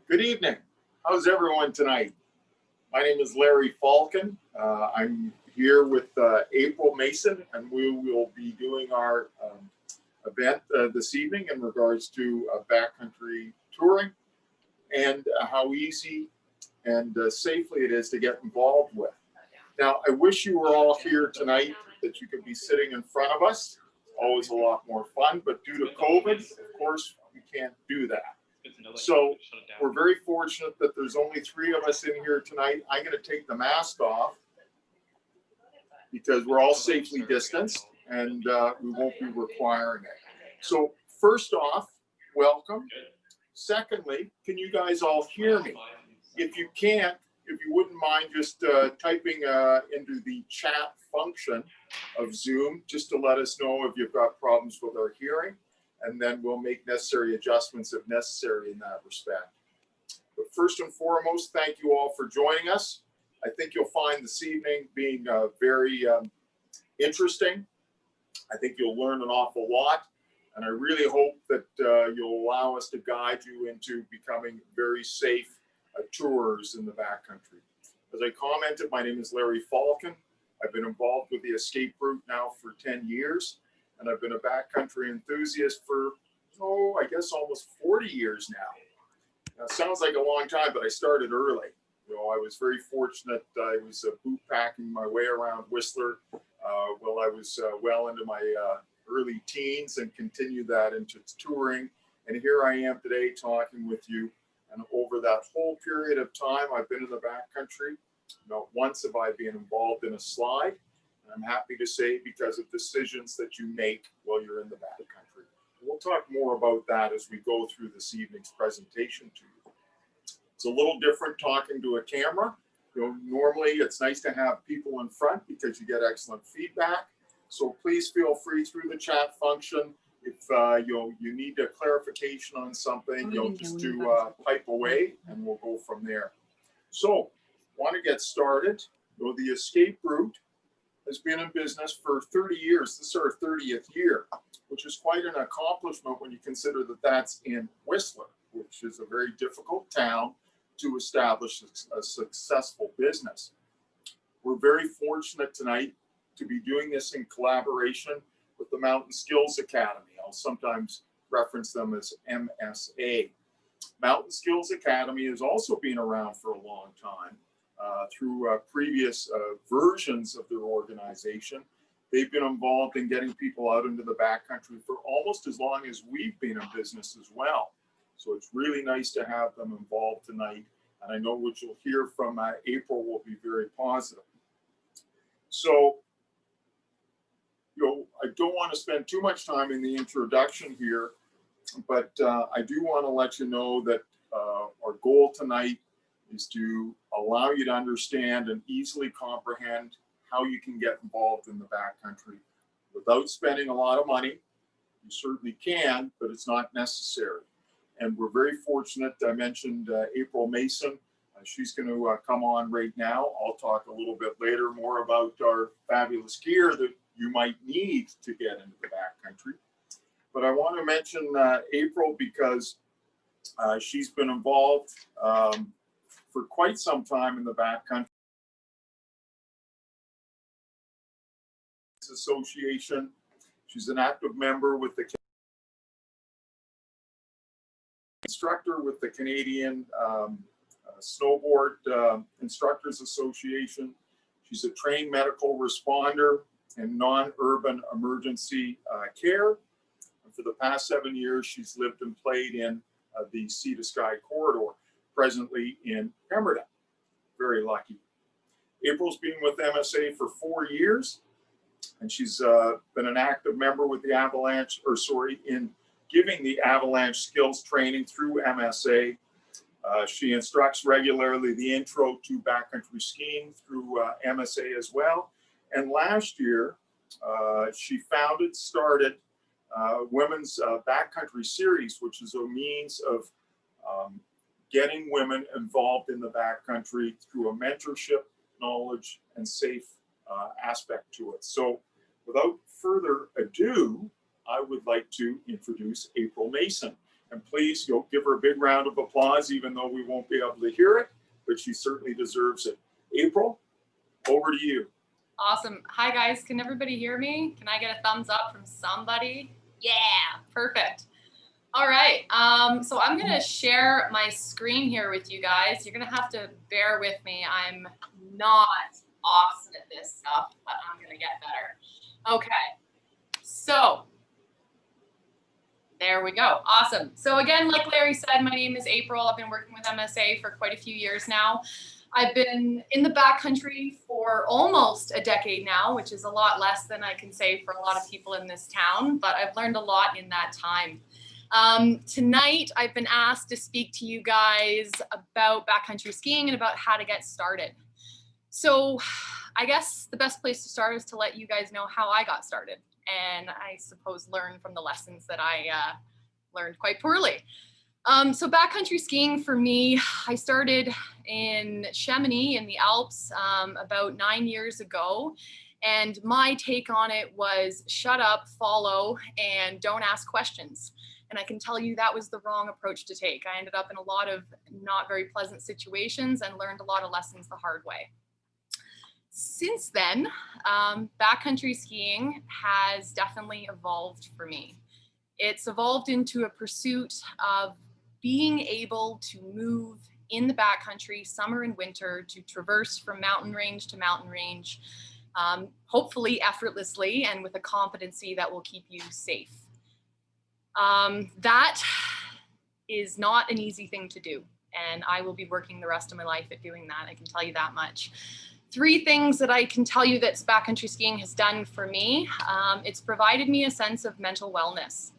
Good evening. How's everyone tonight? My name is Larry Falcon. I'm here with April Mason, and we will be doing our event this evening in regards to backcountry touring and how easy and safely it is to get involved with. Now, I wish you were all here tonight, that you could be sitting in front of us. Always a lot more fun, but due to COVID, of course, we can't do that. So we're very fortunate that there's only 3 of us in here tonight. I'm going to take the mask off because we're all safely distanced and we won't be requiring it. So first off, welcome. Secondly, can you guys all hear me? If you can't, if you wouldn't mind just typing into the chat function of Zoom, just to let us know if you've got problems with our hearing, and then we'll make necessary adjustments if necessary in that respect. But first and foremost, thank you all for joining us. I think you'll find this evening being very interesting. I think you'll learn an awful lot, and I really hope that you'll allow us to guide you into becoming very safe tourers in the backcountry. As I commented, my name is Larry Falcon. I've been involved with the escape route now for 10 years, and I've been a backcountry enthusiast for, I guess almost 40 years now. Now, it sounds like a long time, but I started early. I was very fortunate. I was boot packing my way around Whistler while I was well into my early teens, and continued that into touring. And here I am today talking with you. And over that whole period of time, I've been in the backcountry. Not once have I been involved in a slide. And I'm happy to say, because of decisions that you make while you're in the backcountry. We'll talk more about that as we go through this evening's presentation to you. It's a little different talking to a camera. Normally it's nice to have people in front because you get excellent feedback. So please feel free through the chat function. If you need a clarification on something, just do pipe away, and we'll go from there. So, want to get started. The escape route has been in business for 30 years. This is our 30th year, which is quite an accomplishment when you consider that that's in Whistler, which is a very difficult town to establish a successful business. We're very fortunate tonight to be doing this in collaboration with the Mountain Skills Academy. I'll sometimes reference them as MSA. Mountain Skills Academy has also been around for a long time. Through previous versions of their organization, they've been involved in getting people out into the backcountry for almost as long as we've been in business as well. So it's really nice to have them involved tonight. And I know what you'll hear from April will be very positive. So, I don't want to spend too much time in the introduction here, but I do want to let you know that our goal tonight is to allow you to understand and easily comprehend how you can get involved in the backcountry without spending a lot of money. You certainly can, but it's not necessary. And we're very fortunate. I mentioned April Mason. She's going to come on right now. I'll talk a little bit later more about our fabulous gear that you might need to get into the backcountry. But I want to mention April because she's been involved for quite some time in the backcountry Association. She's an active member with the instructor with the Canadian Snowboard Instructors Association. She's a trained medical responder in non-urban emergency care. And for the past 7 years, she's lived and played in the Sea to Sky corridor, presently in Pemberton. Very lucky. April's been with MSA for 4 years, and she's been an active member with the Avalanche, in giving the Avalanche skills training through MSA. She instructs regularly the intro to backcountry skiing through MSA as well. And last year, she started Women's Backcountry Series, which is a means of getting women involved in the backcountry through a mentorship, knowledge, and safe aspect to it. So without further ado, I would like to introduce April Mason. And please, you'll give her a big round of applause, even though we won't be able to hear it, but she certainly deserves it. April, over to you. Awesome. Hi guys, can everybody hear me? Can I get a thumbs up from somebody? Yeah, perfect. All right, so I'm gonna share my screen here with you guys. You're gonna have to bear with me. I'm not awesome at this stuff, but I'm gonna get better. Okay, so there we go. Awesome. So again, like Larry said, my name is April. I've been working with MSA for quite a few years now. I've been in the backcountry for almost a decade now, which is a lot less than I can say for a lot of people in this town, but I've learned a lot in that time. Tonight, I've been asked to speak to you guys about backcountry skiing and about how to get started. So I guess the best place to start is to let you guys know how I got started, and I suppose learn from the lessons that I learned quite poorly. So backcountry skiing for me, I started in Chamonix in the Alps about 9 years ago. And my take on it was shut up, follow, and don't ask questions. And I can tell you that was the wrong approach to take. I ended up in a lot of not very pleasant situations and learned a lot of lessons the hard way. Since then, backcountry skiing has definitely evolved for me. It's evolved into a pursuit of being able to move in the backcountry, summer and winter, to traverse from mountain range to mountain range, hopefully effortlessly and with a competency that will keep you safe. That is not an easy thing to do, and I will be working the rest of my life at doing that, I can tell you that much. 3 things that I can tell you that backcountry skiing has done for me. It's provided me a sense of mental wellness.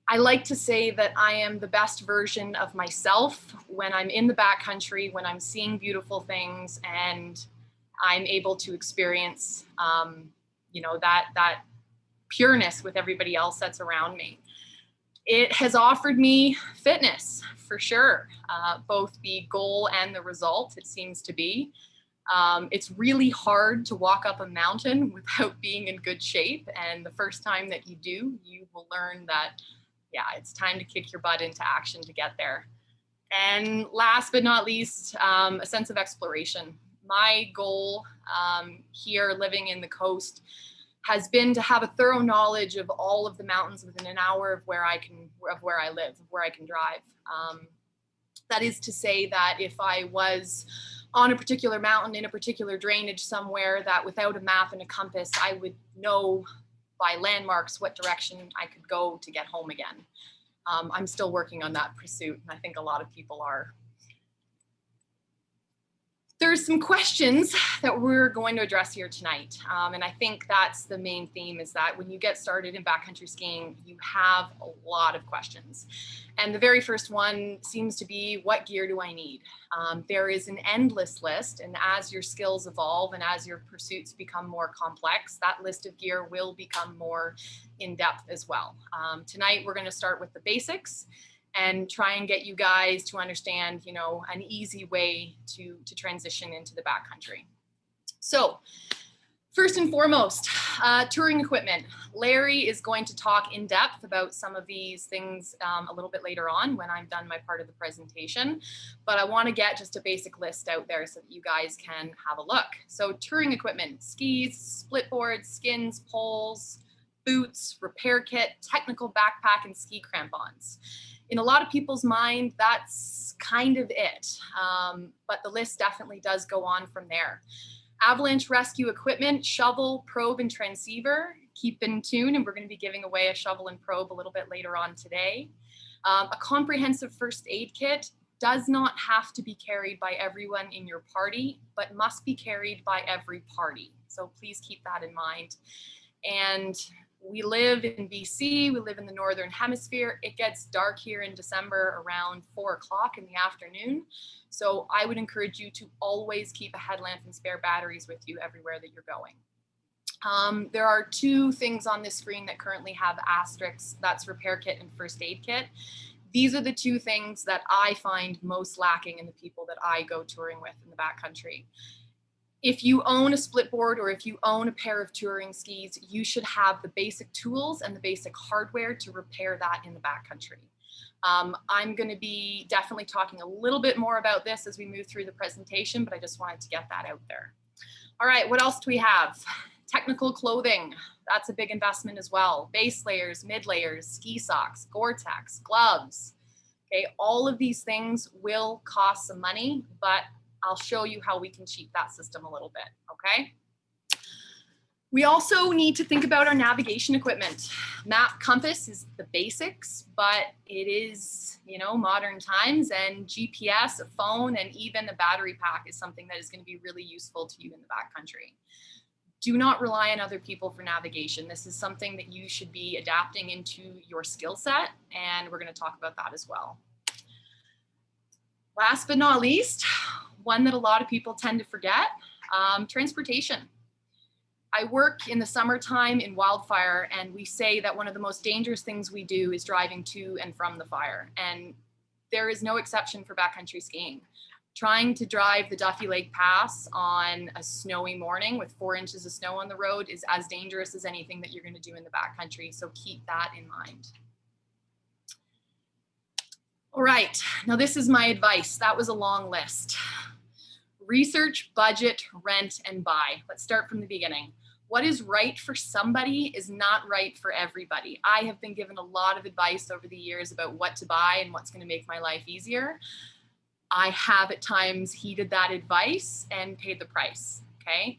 I like to say that I am the best version of myself when I'm in the backcountry, when I'm seeing beautiful things and I'm able to experience, you know, that pureness with everybody else that's around me. It has offered me fitness for sure, both the goal and the result, it seems to be. It's really hard to walk up a mountain without being in good shape. And the first time that you do, you will learn that, yeah, it's time to kick your butt into action to get there. And last but not least, a sense of exploration. My goal here living in the coast has been to have a thorough knowledge of all of the mountains within an hour of where I live, of where I can drive. That is to say that if I was on a particular mountain in a particular drainage somewhere, that without a map and a compass, I would know by landmarks what direction I could go to get home again. I'm still working on that pursuit, and I think a lot of people are. There's some questions that we're going to address here tonight. And I think that's the main theme, is that when you get started in backcountry skiing, you have a lot of questions. And the very first one seems to be, what gear do I need? There is an endless list, and as your skills evolve and as your pursuits become more complex, that list of gear will become more in-depth as well. Tonight, we're gonna start with the basics and try and get you guys to understand, you know, an easy way to transition into the backcountry. So first and foremost, touring equipment. Larry is going to talk in depth about some of these things a little bit later on when I'm done my part of the presentation, but I want to get just a basic list out there so that you guys can have a look. So touring equipment: skis, split boards, skins, poles, boots, repair kit, technical backpack, and ski crampons. In a lot of people's mind, that's kind of it, but the list definitely does go on from there. Avalanche rescue equipment: shovel, probe, and transceiver. Keep in tune, and we're going to be giving away a shovel and probe a little bit later on today. A comprehensive first aid kit does not have to be carried by everyone in your party, but must be carried by every party. So please keep that in mind. And we live in BC, we live in the Northern Hemisphere. It gets dark here in December around 4 o'clock in the afternoon. So I would encourage you to always keep a headlamp and spare batteries with you everywhere that you're going. There are 2 things on this screen that currently have asterisks. That's repair kit and first aid kit. These are the 2 things that I find most lacking in the people that I go touring with in the backcountry. If you own a split board or if you own a pair of touring skis, you should have the basic tools and the basic hardware to repair that in the backcountry. I'm going to be definitely talking a little bit more about this as we move through the presentation, but I just wanted to get that out there. All right, what else do we have? Technical clothing, that's a big investment as well. Base layers, mid layers, ski socks, Gore-Tex, gloves. Okay, all of these things will cost some money, but I'll show you how we can cheat that system a little bit, okay? We also need to think about our navigation equipment. Map, compass is the basics, but it is, you know, modern times, and GPS, a phone, and even a battery pack is something that is going to be really useful to you in the backcountry. Do not rely on other people for navigation. This is something that you should be adapting into your skill set, and we're going to talk about that as well. Last but not least, one that a lot of people tend to forget, transportation. I work in the summertime in wildfire, and we say that one of the most dangerous things we do is driving to and from the fire. And there is no exception for backcountry skiing. Trying to drive the Duffy Lake Pass on a snowy morning with 4 inches of snow on the road is as dangerous as anything that you're going to do in the backcountry. So keep that in mind. All right, now this is my advice. That was a long list. Research, budget, rent, and buy. Let's start from the beginning. What is right for somebody is not right for everybody. I have been given a lot of advice over the years about what to buy and what's going to make my life easier. I have at times heeded that advice and paid the price, okay?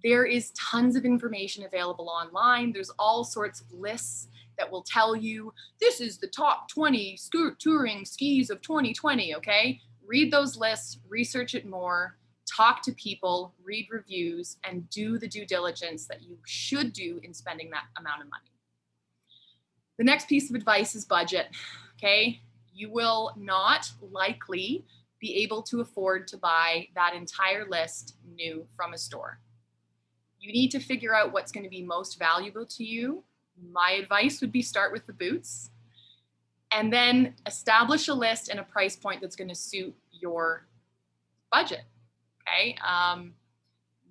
There is tons of information available online. There's all sorts of lists that will tell you, this is the top 20 touring skis of 2020, okay? Read those lists, research it more, talk to people, read reviews, and do the due diligence that you should do in spending that amount of money. The next piece of advice is budget, okay? You will not likely be able to afford to buy that entire list new from a store. You need to figure out what's going to be most valuable to you. My advice would be start with the boots and then establish a list and a price point that's going to suit your budget. Okay.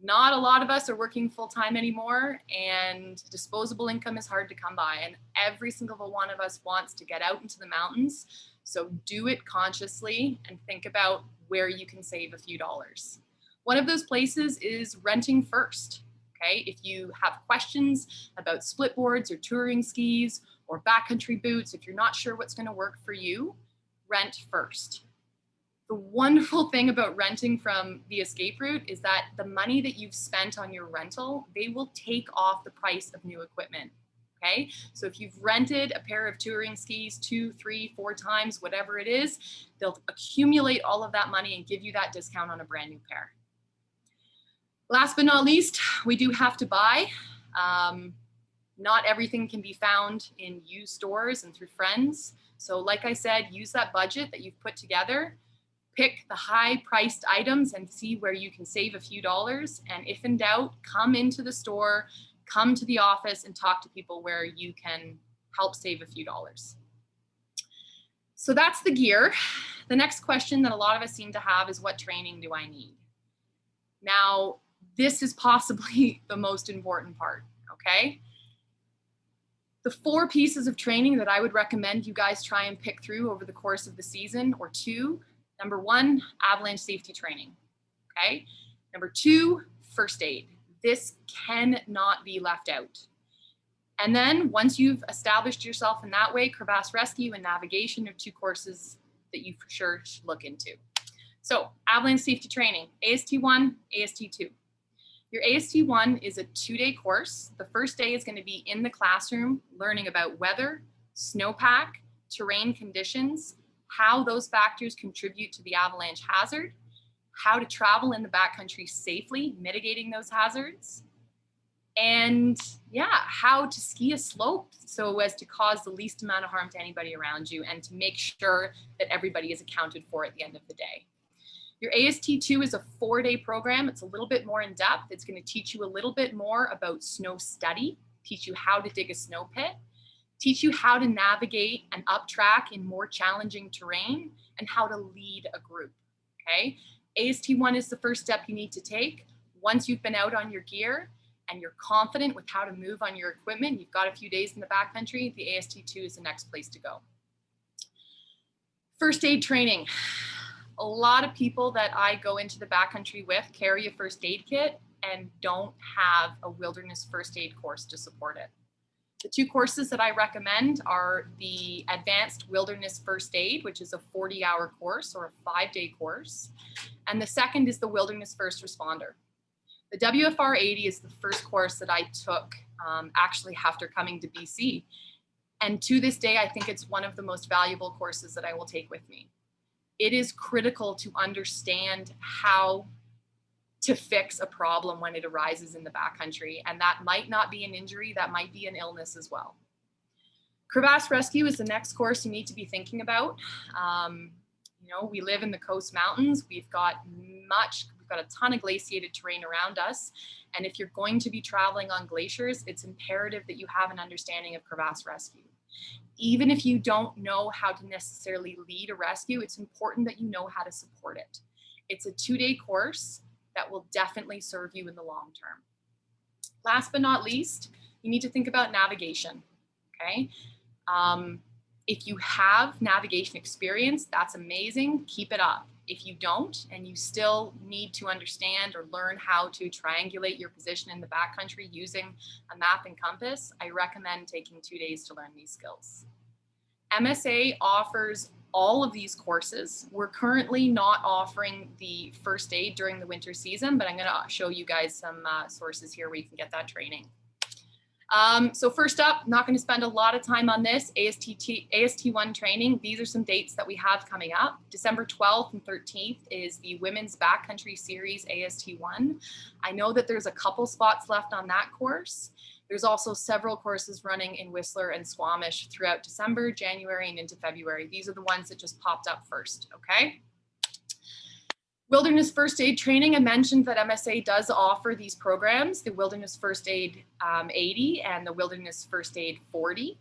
Not a lot of us are working full-time anymore, and disposable income is hard to come by, and every single one of us wants to get out into the mountains. So do it consciously and think about where you can save a few dollars. One of those places is renting first. Okay, if you have questions about split boards or touring skis or backcountry boots, if you're not sure what's going to work for you, rent first. The wonderful thing about renting from the escape route is that the money that you've spent on your rental, they will take off the price of new equipment. Okay, so if you've rented a pair of touring skis 2, 3, 4 times, whatever it is, they'll accumulate all of that money and give you that discount on a brand new pair. Last but not least, we do have to buy. Not everything can be found in used stores and through friends. So like I said, use that budget that you've put together, pick the high priced items and see where you can save a few dollars. And if in doubt, come into the store, come to the office and talk to people where you can help save a few dollars. So that's the gear. The next question that a lot of us seem to have is, what training do I need? Now, this is possibly the most important part, okay? The 4 pieces of training that I would recommend you guys try and pick through over the course of the season or 2. Number 1, avalanche safety training, okay? Number 2, first aid. This cannot be left out. And then once you've established yourself in that way, crevasse rescue and navigation are 2 courses that you for sure should look into. So avalanche safety training, AST1, AST2. Your AST1 is a 2-day course. The first day is going to be in the classroom, learning about weather, snowpack, terrain conditions, how those factors contribute to the avalanche hazard, how to travel in the backcountry safely, mitigating those hazards, and yeah, how to ski a slope so as to cause the least amount of harm to anybody around you and to make sure that everybody is accounted for at the end of the day. Your AST2 is a 4-day program. It's a little bit more in depth. It's going to teach you a little bit more about snow study, teach you how to dig a snow pit, teach you how to navigate and up track in more challenging terrain, and how to lead a group, okay? AST1 is the first step you need to take. Once you've been out on your gear and you're confident with how to move on your equipment, you've got a few days in the backcountry, the AST2 is the next place to go. First aid training. A lot of people that I go into the backcountry with carry a first aid kit and don't have a wilderness first aid course to support it. The two courses that I recommend are the Advanced Wilderness First Aid, which is a 40-hour course or a 5-day course. And the second is the Wilderness First Responder. The WFR 80 is the first course that I took actually after coming to BC. And to this day, I think it's one of the most valuable courses that I will take with me. It is critical to understand how to fix a problem when it arises in the backcountry. And that might not be an injury, that might be an illness as well. Crevasse rescue is the next course you need to be thinking about. You know, we live in the coast mountains. We've got a ton of glaciated terrain around us. And if you're going to be traveling on glaciers, it's imperative that you have an understanding of crevasse rescue. Even if you don't know how to necessarily lead a rescue, it's important that you know how to support it. It's a 2-day course that will definitely serve you in the long term. Last but not least, you need to think about navigation, okay? If you have navigation experience, that's amazing, keep it up. If you don't, and you still need to understand or learn how to triangulate your position in the backcountry using a map and compass, I recommend taking 2 days to learn these skills. MSA offers all of these courses. We're currently not offering the first aid during the winter season, but I'm going to show you guys some sources here where you can get that training. So first up, not going to spend a lot of time on this, AST1 training. These are some dates that we have coming up. December 12th and 13th is the Women's Backcountry Series AST1. I know that there's a couple spots left on that course. There's also several courses running in Whistler and Squamish throughout December, January, and into February. These are the ones that just popped up first, okay? Wilderness First Aid Training, I mentioned that MSA does offer these programs, the Wilderness First Aid 80 and the Wilderness First Aid 40.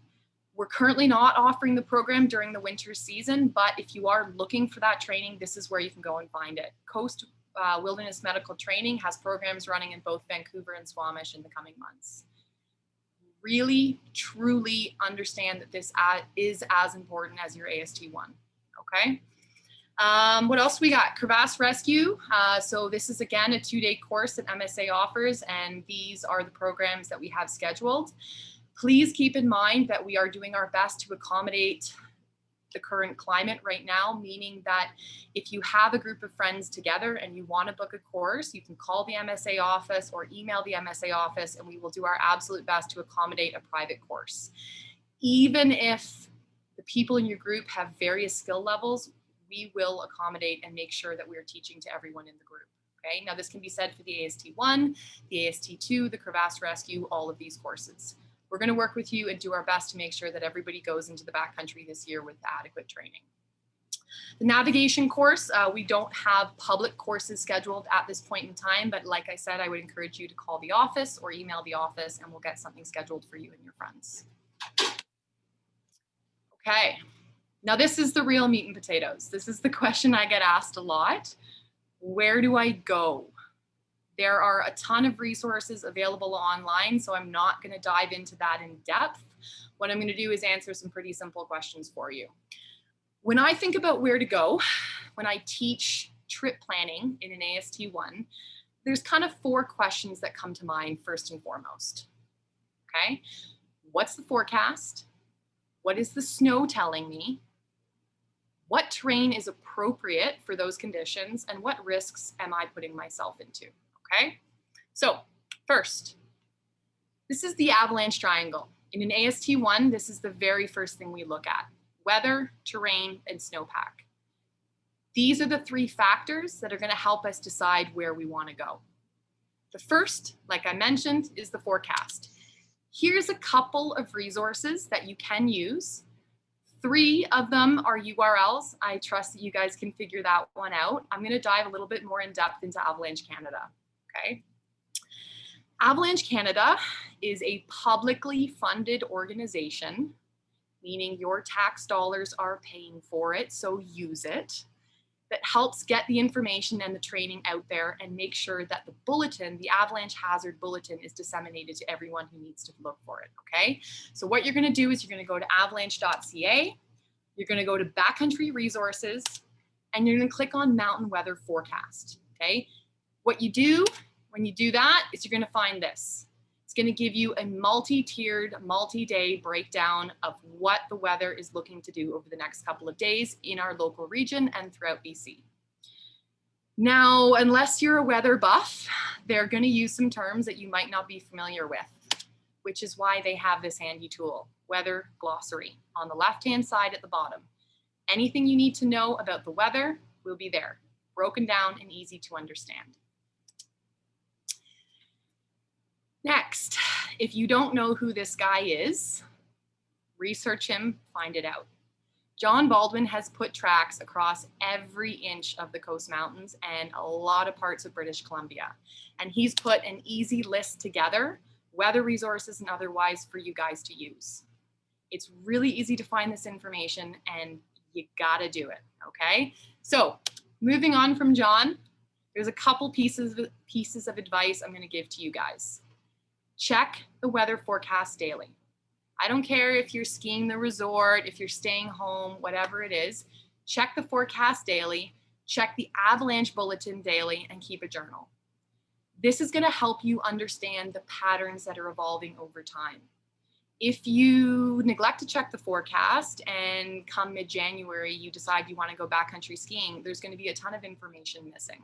We're currently not offering the program during the winter season, but if you are looking for that training, this is where you can go and find it. Coast Wilderness Medical Training has programs running in both Vancouver and Squamish in the coming months. Really, truly understand that this is as important as your AST1, okay? What else we got? Crevasse rescue. So this is again a 2-day course that MSA offers, and these are the programs that we have scheduled. Please keep in mind that we are doing our best to accommodate the current climate right now, meaning that if you have a group of friends together and you want to book a course, you can call the MSA office or email the MSA office, and we will do our absolute best to accommodate a private course. Even if the people in your group have various skill levels, we will accommodate and make sure that we're teaching to everyone in the group, okay? Now this can be said for the AST1, the AST2, the crevasse rescue, all of these courses. We're gonna work with you and do our best to make sure that everybody goes into the backcountry this year with adequate training. The navigation course, we don't have public courses scheduled at this point in time, but like I said, I would encourage you to call the office or email the office and we'll get something scheduled for you and your friends. Okay. Now this is the real meat and potatoes. This is the question I get asked a lot. Where do I go? There are a ton of resources available online, so I'm not going to dive into that in depth. What I'm going to do is answer some pretty simple questions for you. When I think about where to go, when I teach trip planning in an AST1, there's kind of 4 questions that come to mind first and foremost. Okay? What's the forecast? What is the snow telling me? What terrain is appropriate for those conditions, and what risks am I putting myself into, okay? So first, this is the avalanche triangle. In an AST1, this is the very first thing we look at: weather, terrain, and snowpack. These are the 3 factors that are going to help us decide where we want to go. The first, like I mentioned, is the forecast. Here's a couple of resources that you can use. 3 of them are URLs. I trust that you guys can figure that one out. I'm going to dive a little bit more in depth into Avalanche Canada, okay? Avalanche Canada is a publicly funded organization, meaning your tax dollars are paying for it, so use it, that helps get the information and the training out there and make sure that the bulletin, the Avalanche Hazard Bulletin, is disseminated to everyone who needs to look for it, okay? So what you're gonna do is you're gonna go to avalanche.ca, You're going to go to backcountry resources and you're going to click on mountain weather forecast. Okay. What you do when you do that is you're going to find this. It's going to give you a multi-tiered, multi-day breakdown of what the weather is looking to do over the next couple of days in our local region and throughout BC. Now, unless you're a weather buff, they're going to use some terms that you might not be familiar with, which is why they have this handy tool, Weather Glossary, on the left-hand side at the bottom. Anything you need to know about the weather will be there, broken down and easy to understand. Next, if you don't know who this guy is, research him, find it out. John Baldwin has put tracks across every inch of the Coast Mountains and a lot of parts of British Columbia. And he's put an easy list together, weather resources and otherwise, for you guys to use. It's really easy to find this information and you gotta do it, okay? So moving on from John, there's a couple pieces of advice I'm gonna give to you guys. Check the weather forecast daily. I don't care if you're skiing the resort, if you're staying home, whatever it is, check the forecast daily, check the avalanche bulletin daily, and keep a journal. This is going to help you understand the patterns that are evolving over time. If you neglect to check the forecast and come mid-January, you decide you want to go backcountry skiing, there's going to be a ton of information missing.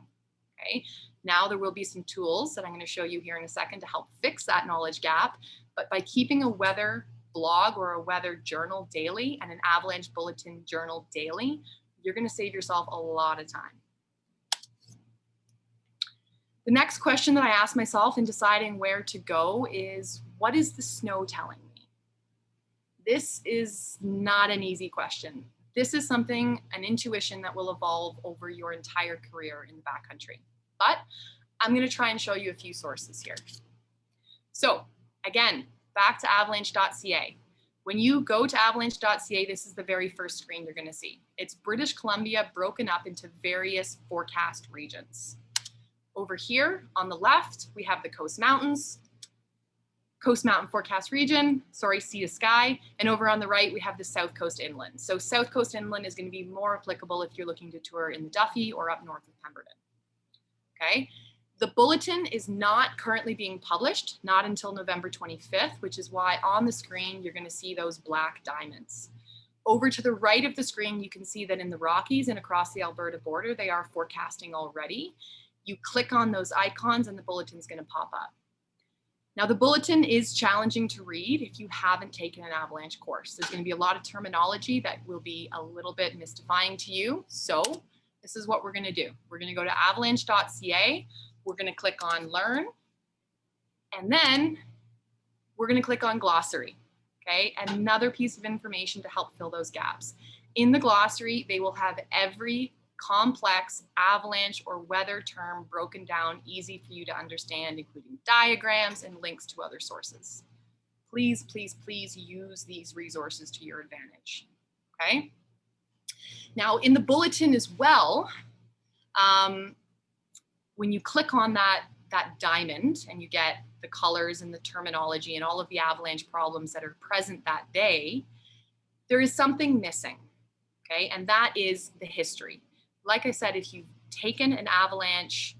Okay. Now there will be some tools that I'm going to show you here in a second to help fix that knowledge gap. But by keeping a weather blog or a weather journal daily and an avalanche bulletin journal daily, you're going to save yourself a lot of time. The next question that I ask myself in deciding where to go is, what is the snow telling me? This is not an easy question. This is something, an intuition that will evolve over your entire career in the backcountry. But I'm going to try and show you a few sources here. So again, back to avalanche.ca. When you go to avalanche.ca, this is the very first screen you're going to see. It's British Columbia broken up into various forecast regions. Over here on the left, we have the Coast Mountains, Coast Mountain Forecast Region, sea to sky, and over on the right, we have the South Coast Inland. So South Coast Inland is going to be more applicable if you're looking to tour in the Duffy or up north of Pemberton. Okay. The bulletin is not currently being published, not until November 25th, which is why on the screen, you're going to see those black diamonds. Over to the right of the screen, you can see that in the Rockies and across the Alberta border, they are forecasting already. You click on those icons and the bulletin is going to pop up. Now, the bulletin is challenging to read if you haven't taken an avalanche course. There's going to be a lot of terminology that will be a little bit mystifying to you. So this is what we're going to do. We're going to go to avalanche.ca. We're going to click on Learn. And then we're going to click on Glossary. Okay, another piece of information to help fill those gaps. In the glossary, they will have every complex avalanche or weather term broken down easy for you to understand, including diagrams and links to other sources. Please, please, please use these resources to your advantage, okay? Now in the bulletin as well, when you click on that diamond and you get the colors and the terminology and all of the avalanche problems that are present that day, there is something missing, okay? And that is the history. Like I said, if you've taken an avalanche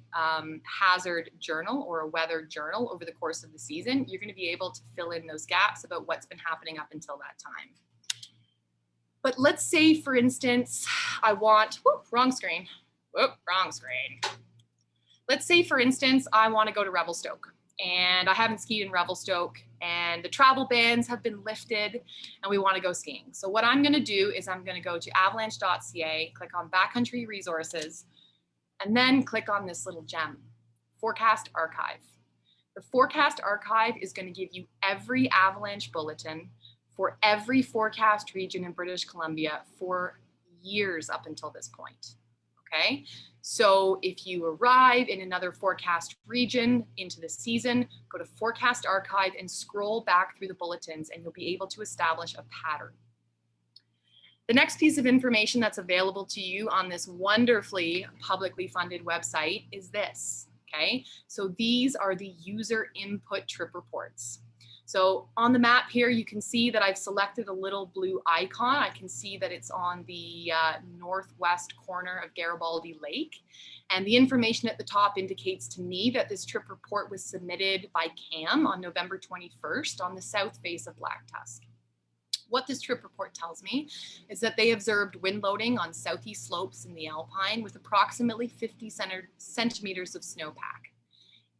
hazard journal or a weather journal over the course of the season, you're going to be able to fill in those gaps about what's been happening up until that time. But let's say, for instance, I want, wrong screen. Let's say, for instance, I want to go to Revelstoke and I haven't skied in Revelstoke and the travel bans have been lifted and we want to go skiing. So what I'm going to do is I'm going to go to avalanche.ca, click on backcountry resources, and then click on this little gem, Forecast Archive. The Forecast Archive is going to give you every avalanche bulletin for every forecast region in British Columbia for years up until this point, okay? So if you arrive in another forecast region into the season, go to Forecast Archive and scroll back through the bulletins and you'll be able to establish a pattern. The next piece of information that's available to you on this wonderfully publicly funded website is this, okay? So these are the user input trip reports. So on the map here, you can see that I've selected a little blue icon. I can see that it's on the northwest corner of Garibaldi Lake. And the information at the top indicates to me that this trip report was submitted by CAM on November 21st on the south face of Black Tusk. What this trip report tells me is that they observed wind loading on southeast slopes in the Alpine with approximately 50 centimeters of snowpack.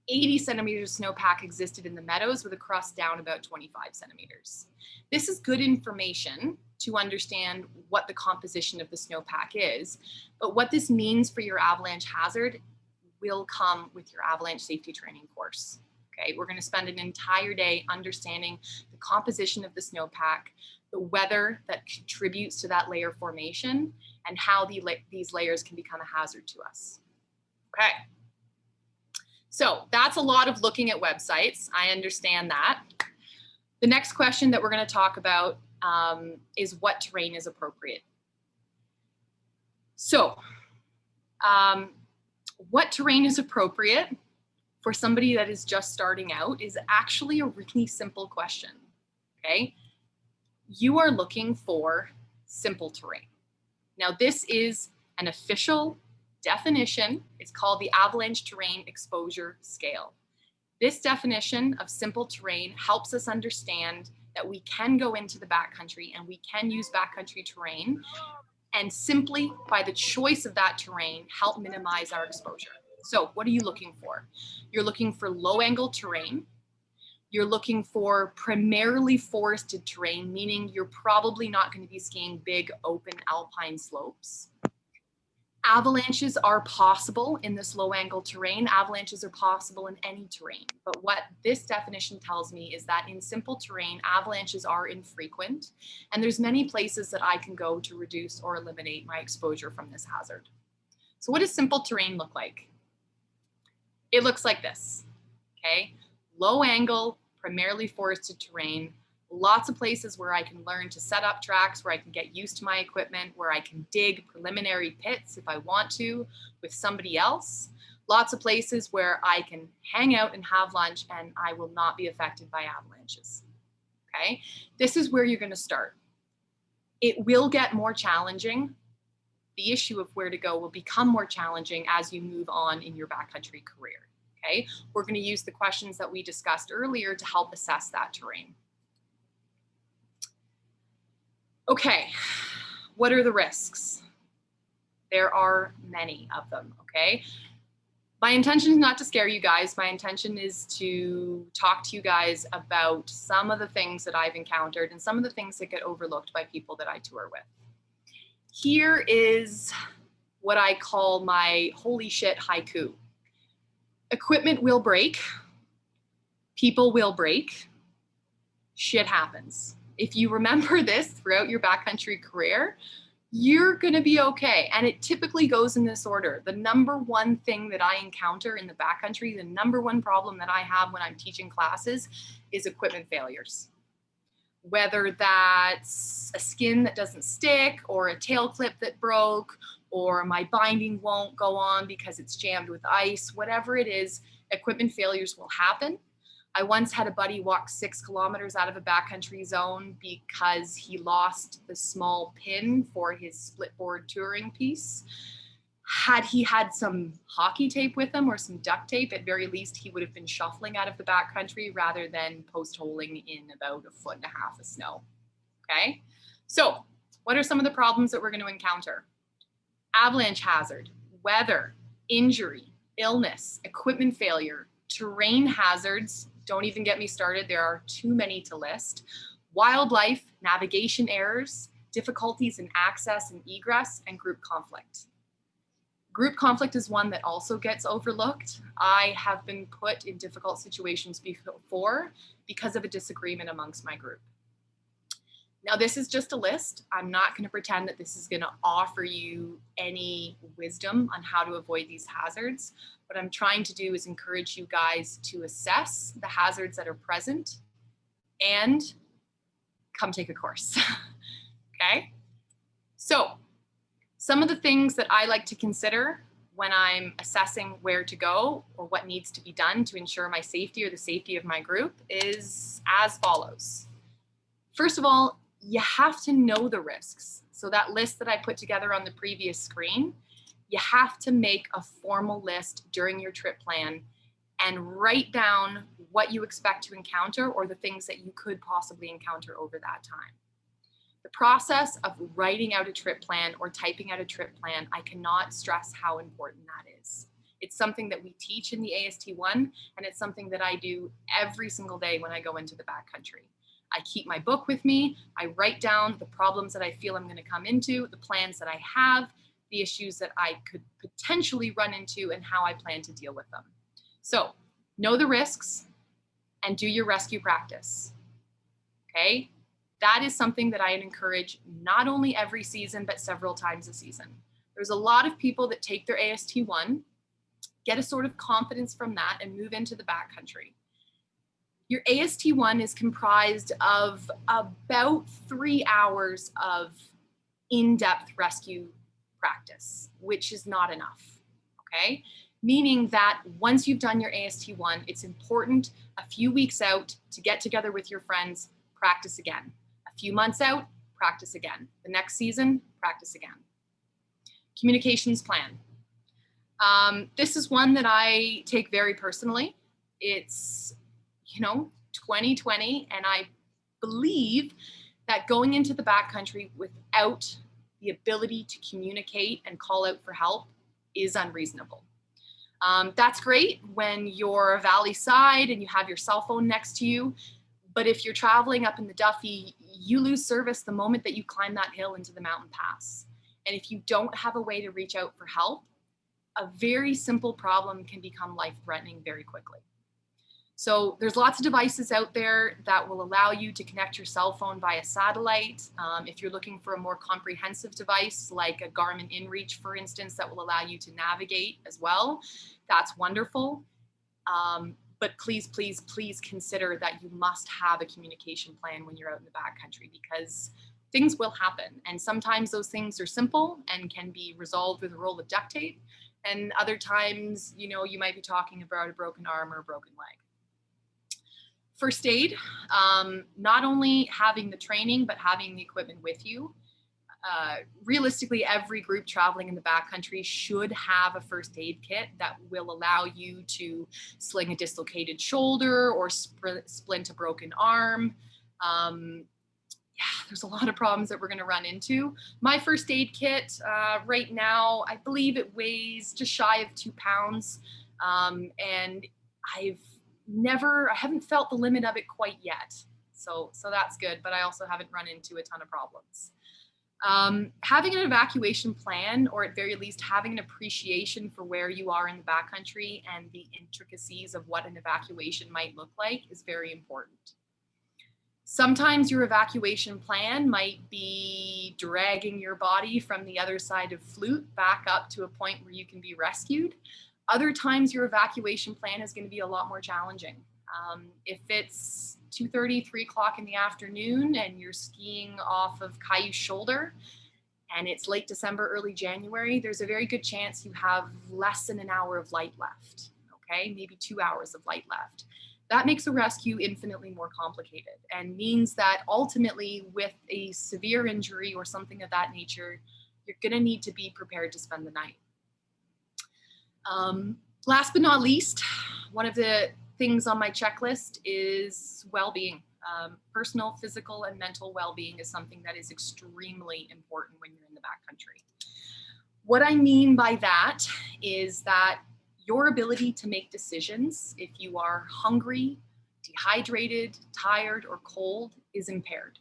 80 centimeters of snowpack existed in the meadows with a crust down about 25 centimeters. This is good information to understand what the composition of the snowpack is, but what this means for your avalanche hazard will come with your avalanche safety training course. Okay, we're going to spend an entire day understanding the composition of the snowpack, the weather that contributes to that layer formation, and how these layers can become a hazard to us. Okay. So that's a lot of looking at websites. I understand that. The next question that we're going to talk about is what terrain is appropriate. So what terrain is appropriate for somebody that is just starting out is actually a really simple question, okay? You are looking for simple terrain. Now this is an official definition. It's called the Avalanche Terrain Exposure Scale. This definition of simple terrain helps us understand that we can go into the backcountry and we can use backcountry terrain, and simply by the choice of that terrain, help minimize our exposure. So what are you looking for? You're looking for low angle terrain. You're looking for primarily forested terrain, meaning you're probably not going to be skiing big open alpine slopes. Avalanches are possible in this low angle terrain. Avalanches are possible in any terrain. But what this definition tells me is that in simple terrain, avalanches are infrequent. And there's many places that I can go to reduce or eliminate my exposure from this hazard. So what does simple terrain look like? It looks like this, okay? Low angle, primarily forested terrain, lots of places where I can learn to set up tracks, where I can get used to my equipment, where I can dig preliminary pits if I want to with somebody else. Lots of places where I can hang out and have lunch and I will not be affected by avalanches, okay? This is where you're gonna start. It will get more challenging. The issue of where to go will become more challenging as you move on in your backcountry career, okay? We're gonna use the questions that we discussed earlier to help assess that terrain. Okay, what are the risks? There are many of them, okay? My intention is not to scare you guys. My intention is to talk to you guys about some of the things that I've encountered and some of the things that get overlooked by people that I tour with. Here is what I call my holy shit haiku. Equipment will break, people will break, shit happens. If you remember this throughout your backcountry career, you're gonna be okay. And it typically goes in this order. The number one thing that I encounter in the backcountry, the number one problem that I have when I'm teaching classes is equipment failures. Whether that's a skin that doesn't stick or a tail clip that broke or my binding won't go on because it's jammed with ice, whatever it is, equipment failures will happen. I once had a buddy walk 6 kilometers out of a backcountry zone because he lost the small pin for his split board touring piece. Had he had some hockey tape with him or some duct tape, at very least, he would have been shuffling out of the backcountry rather than post-holing in about 1.5 feet of snow, okay? So what are some of the problems that we're going to encounter? Avalanche hazard, weather, injury, illness, equipment failure, terrain hazards. Don't even get me started. There are too many to list. Wildlife, navigation errors, difficulties in access and egress, and group conflict. Group conflict is one that also gets overlooked. I have been put in difficult situations before because of a disagreement amongst my group. Now, this is just a list. I'm not going to pretend that this is going to offer you any wisdom on how to avoid these hazards. What I'm trying to do is encourage you guys to assess the hazards that are present and come take a course, okay? So some of the things that I like to consider when I'm assessing where to go or what needs to be done to ensure my safety or the safety of my group is as follows. First of all, you have to know the risks. So that list that I put together on the previous screen, you have to make a formal list during your trip plan and write down what you expect to encounter or the things that you could possibly encounter over that time. The process of writing out a trip plan or typing out a trip plan, I cannot stress how important that is. It's something that we teach in the AST1, and it's something that I do every single day when I go into the backcountry. I keep my book with me. I write down the problems that I feel I'm going to come into, the plans that I have, the issues that I could potentially run into, and how I plan to deal with them. So know the risks and do your rescue practice. Okay? That is something that I encourage not only every season, but several times a season. There's a lot of people that take their AST1, get a sort of confidence from that, and move into the backcountry. Your AST1 is comprised of about 3 hours of in-depth rescue practice, which is not enough, okay? Meaning that once you've done your AST1, it's important a few weeks out to get together with your friends, practice again. A few months out, practice again. The next season, practice again. Communications plan. This is one that I take very personally. It's, 2020, and I believe that going into the backcountry without the ability to communicate and call out for help is unreasonable. That's great when you're a valley side and you have your cell phone next to you. But if you're traveling up in the Duffy, you lose service the moment that you climb that hill into the mountain pass. And if you don't have a way to reach out for help, a very simple problem can become life-threatening very quickly. So there's lots of devices out there that will allow you to connect your cell phone via satellite. If you're looking for a more comprehensive device, like a Garmin InReach, for instance, that will allow you to navigate as well, that's wonderful. But please, please, please consider that you must have a communication plan when you're out in the backcountry, because things will happen. And sometimes those things are simple and can be resolved with a roll of duct tape. And other times, you might be talking about a broken arm or a broken leg. First aid, not only having the training, but having the equipment with you. Realistically, every group traveling in the backcountry should have a first aid kit that will allow you to sling a dislocated shoulder or splint a broken arm. There's a lot of problems that we're going to run into. My first aid kit right now, I believe it weighs just shy of 2 pounds. And I haven't felt the limit of it quite yet. So that's good, but I also haven't run into a ton of problems. Having an evacuation plan, or at very least having an appreciation for where you are in the backcountry and the intricacies of what an evacuation might look like, is very important. Sometimes your evacuation plan might be dragging your body from the other side of Flute back up to a point where you can be rescued. Other times your evacuation plan is going to be a lot more challenging. If it's 2:30, 3 o'clock in the afternoon and you're skiing off of Cayuse Shoulder and it's late December, early January, there's a very good chance you have less than an hour of light left, okay? Maybe 2 hours of light left. That makes a rescue infinitely more complicated and means that ultimately with a severe injury or something of that nature, you're going to need to be prepared to spend the night. Last but not least, one of the things on my checklist is well-being. Personal, physical, and mental well-being is something that is extremely important when you're in the backcountry. What I mean by that is that your ability to make decisions if you are hungry, dehydrated, tired, or cold is impaired.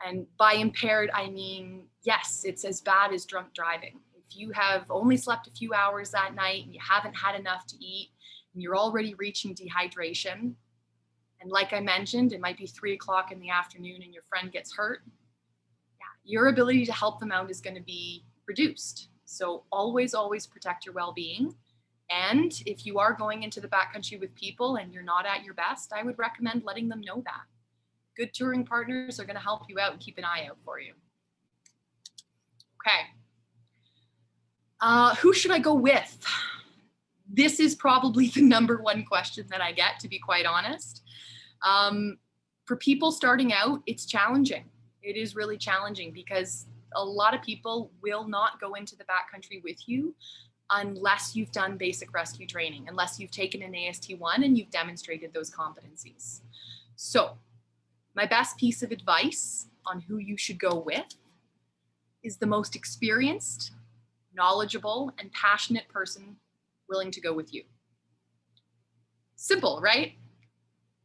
And by impaired, I mean, yes, it's as bad as drunk driving. If you have only slept a few hours that night and you haven't had enough to eat and you're already reaching dehydration, and like I mentioned, it might be 3 o'clock in the afternoon and your friend gets hurt, your ability to help them out is going to be reduced. So always, always protect your well-being. And if you are going into the backcountry with people and you're not at your best, I would recommend letting them know that. Good touring partners are going to help you out and keep an eye out for you. Okay. Who should I go with? This is probably the number one question that I get, to be quite honest. For people starting out, it's challenging. It is really challenging because a lot of people will not go into the backcountry with you unless you've done basic rescue training, unless you've taken an AST1 and you've demonstrated those competencies. So my best piece of advice on who you should go with is the most experienced, knowledgeable, and passionate person willing to go with you. Simple, right?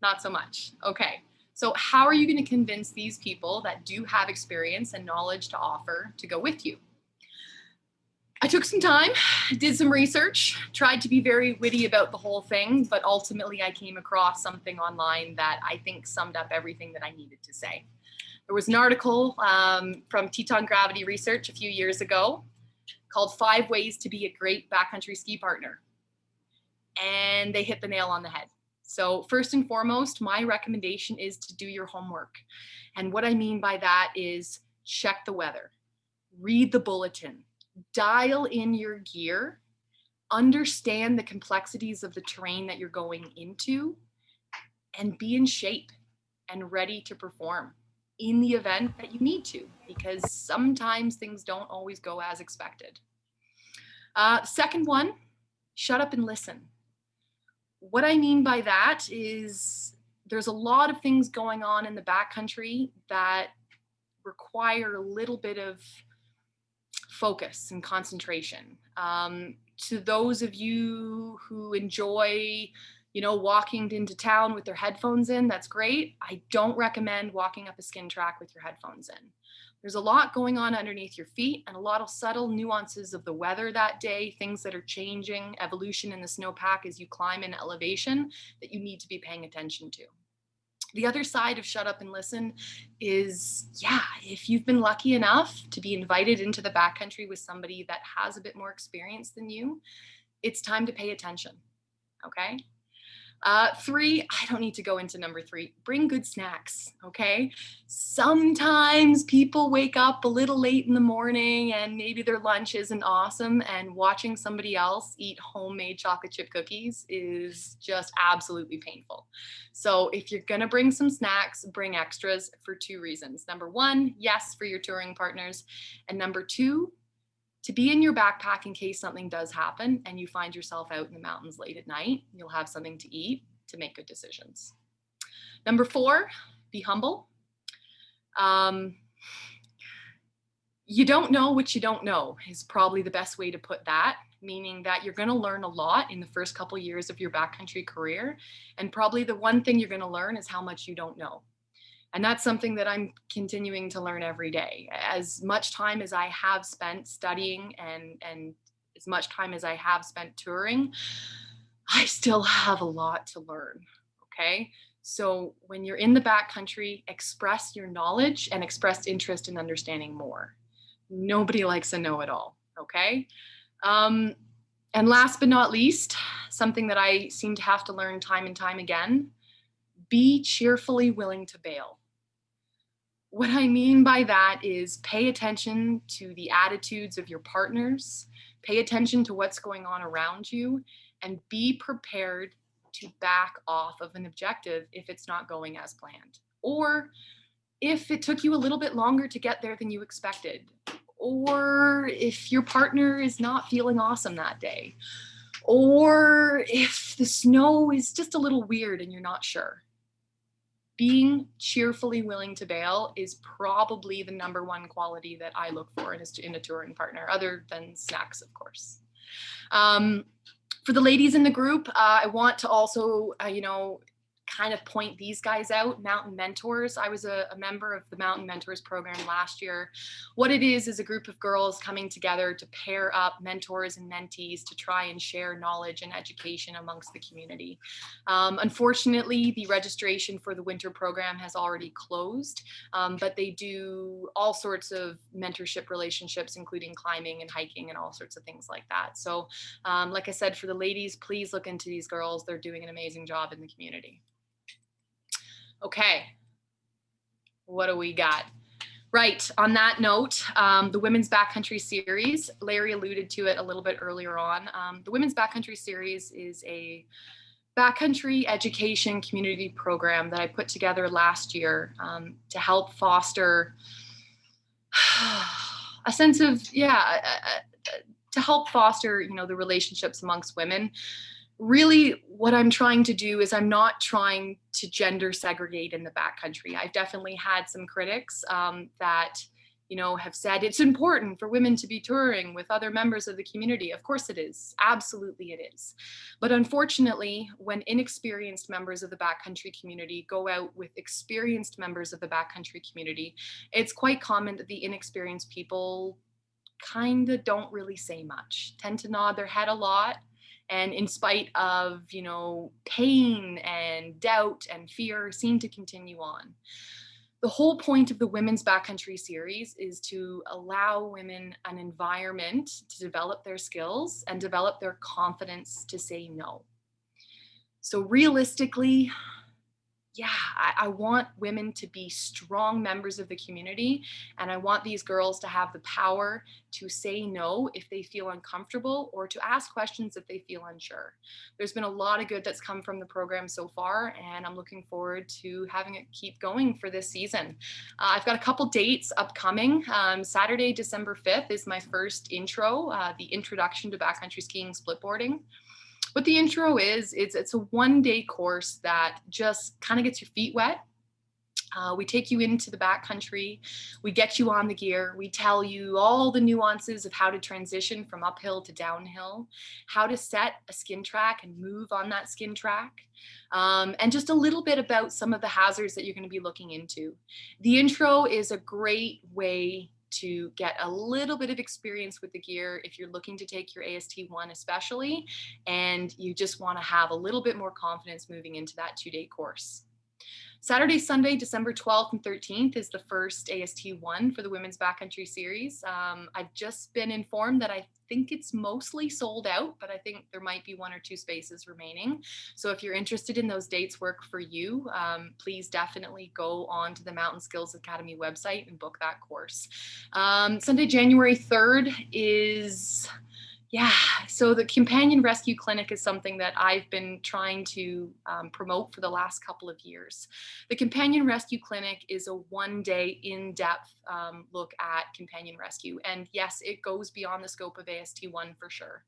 Not so much. Okay, so how are you going to convince these people that do have experience and knowledge to offer to go with you? I took some time, did some research, tried to be very witty about the whole thing, but ultimately I came across something online that I think summed up everything that I needed to say. There was an article from Teton Gravity Research a few years ago called 5 Ways to be a Great Backcountry Ski Partner. And they hit the nail on the head. So first and foremost, my recommendation is to do your homework. And what I mean by that is check the weather, read the bulletin, dial in your gear, understand the complexities of the terrain that you're going into, and be in shape and ready to perform in the event that you need to, because sometimes things don't always go as expected. Second one, shut up and listen. What I mean by that is there's a lot of things going on in the backcountry that require a little bit of focus and concentration. To those of you who enjoy, walking into town with their headphones in, that's great. I don't recommend walking up a skin track with your headphones in. There's a lot going on underneath your feet and a lot of subtle nuances of the weather that day, things that are changing, evolution in the snowpack as you climb in elevation that you need to be paying attention to. The other side of shut up and listen is, if you've been lucky enough to be invited into the backcountry with somebody that has a bit more experience than you, it's time to pay attention, okay? 3, I don't need to go into number 3, bring good snacks, okay? Sometimes people wake up a little late in the morning and maybe their lunch isn't awesome, and watching somebody else eat homemade chocolate chip cookies is just absolutely painful. So if you're gonna bring some snacks, bring extras for 2 reasons. Number 1, yes, for your touring partners. And number 2, to be in your backpack in case something does happen and you find yourself out in the mountains late at night, you'll have something to eat to make good decisions. Number 4, be humble. You don't know what you don't know is probably the best way to put that, meaning that you're going to learn a lot in the first couple years of your backcountry career. And probably the one thing you're going to learn is how much you don't know. And that's something that I'm continuing to learn every day. As much time as I have spent studying and as much time as I have spent touring, I still have a lot to learn, okay? So when you're in the backcountry, express your knowledge and express interest in understanding more. Nobody likes a know-it-all, okay? And last but not least, something that I seem to have to learn time and time again, be cheerfully willing to bail. What I mean by that is pay attention to the attitudes of your partners, pay attention to what's going on around you, and be prepared to back off of an objective if it's not going as planned, or if it took you a little bit longer to get there than you expected, or if your partner is not feeling awesome that day, or if the snow is just a little weird and you're not sure. Being cheerfully willing to bail is probably the number one quality that I look for in a touring partner, other than snacks, of course. For the ladies in the group, I want to also, kind of point these guys out, Mountain Mentors. I was a member of the Mountain Mentors program last year. What it is a group of girls coming together to pair up mentors and mentees to try and share knowledge and education amongst the community. Unfortunately, the registration for the winter program has already closed, but they do all sorts of mentorship relationships, including climbing and hiking and all sorts of things like that. So like I said, for the ladies, please look into these girls. They're doing an amazing job in the community. Okay, what do we got? Right. On that note, the Women's Backcountry Series, Larry alluded to it a little bit earlier on. The Women's Backcountry Series is a backcountry education community program that I put together last year to help foster a sense of, to help foster, the relationships amongst women. Really, what I'm trying to do is I'm not trying to gender segregate in the backcountry. I've definitely had some critics that, have said it's important for women to be touring with other members of the community. Of course it is. Absolutely it is. But unfortunately, when inexperienced members of the backcountry community go out with experienced members of the backcountry community, it's quite common that the inexperienced people kind of don't really say much, tend to nod their head a lot. And in spite of, pain and doubt and fear, seem to continue on. The whole point of the Women's Backcountry Series is to allow women an environment to develop their skills and develop their confidence to say no. So realistically, I want women to be strong members of the community, and I want these girls to have the power to say no if they feel uncomfortable or to ask questions if they feel unsure. There's been a lot of good that's come from the program so far, and I'm looking forward to having it keep going for this season. I've got a couple dates upcoming. Saturday, December 5th is my first intro, the Introduction to Backcountry Skiing Splitboarding. What the intro is, it's a one-day course that just kind of gets your feet wet. We take you into the backcountry, we get you on the gear, we tell you all the nuances of how to transition from uphill to downhill, how to set a skin track and move on that skin track, and just a little bit about some of the hazards that you're going to be looking into. The intro is a great way to get a little bit of experience with the gear if you're looking to take your AST1 especially, and you just want to have a little bit more confidence moving into that 2-day course. Saturday, Sunday, December 12th and 13th is the first AST1 for the Women's Backcountry Series. I've just been informed that I think it's mostly sold out, but I think there might be 1 or 2 spaces remaining. So if you're interested in those dates work for you, please definitely go on to the Mountain Skills Academy website and book that course. Sunday, January 3rd is... so the Companion Rescue Clinic is something that I've been trying to promote for the last couple of years. The Companion Rescue Clinic is a 1-day in-depth look at companion rescue. And yes, it goes beyond the scope of AST1 for sure.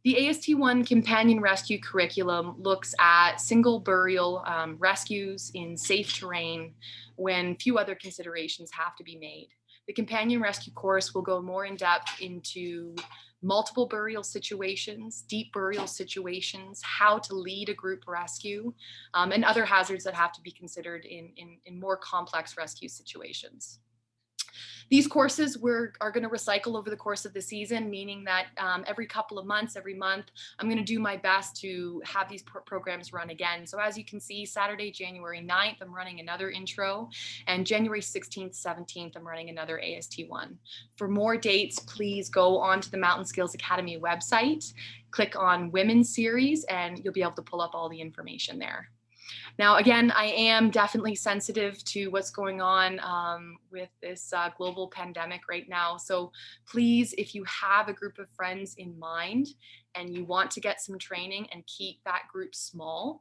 The AST1 Companion Rescue curriculum looks at single burial rescues in safe terrain when few other considerations have to be made. The Companion Rescue course will go more in depth into multiple burial situations, deep burial situations, how to lead a group rescue, and other hazards that have to be considered in more complex rescue situations. These courses are going to recycle over the course of the season, meaning that every couple of months, every month, I'm going to do my best to have these programs run again. So as you can see, Saturday, January 9th, I'm running another intro, and January 16th, 17th, I'm running another AST1. For more dates, please go onto the Mountain Skills Academy website, click on Women's Series, and you'll be able to pull up all the information there. Now, again, I am definitely sensitive to what's going on with this global pandemic right now. So please, if you have a group of friends in mind and you want to get some training and keep that group small,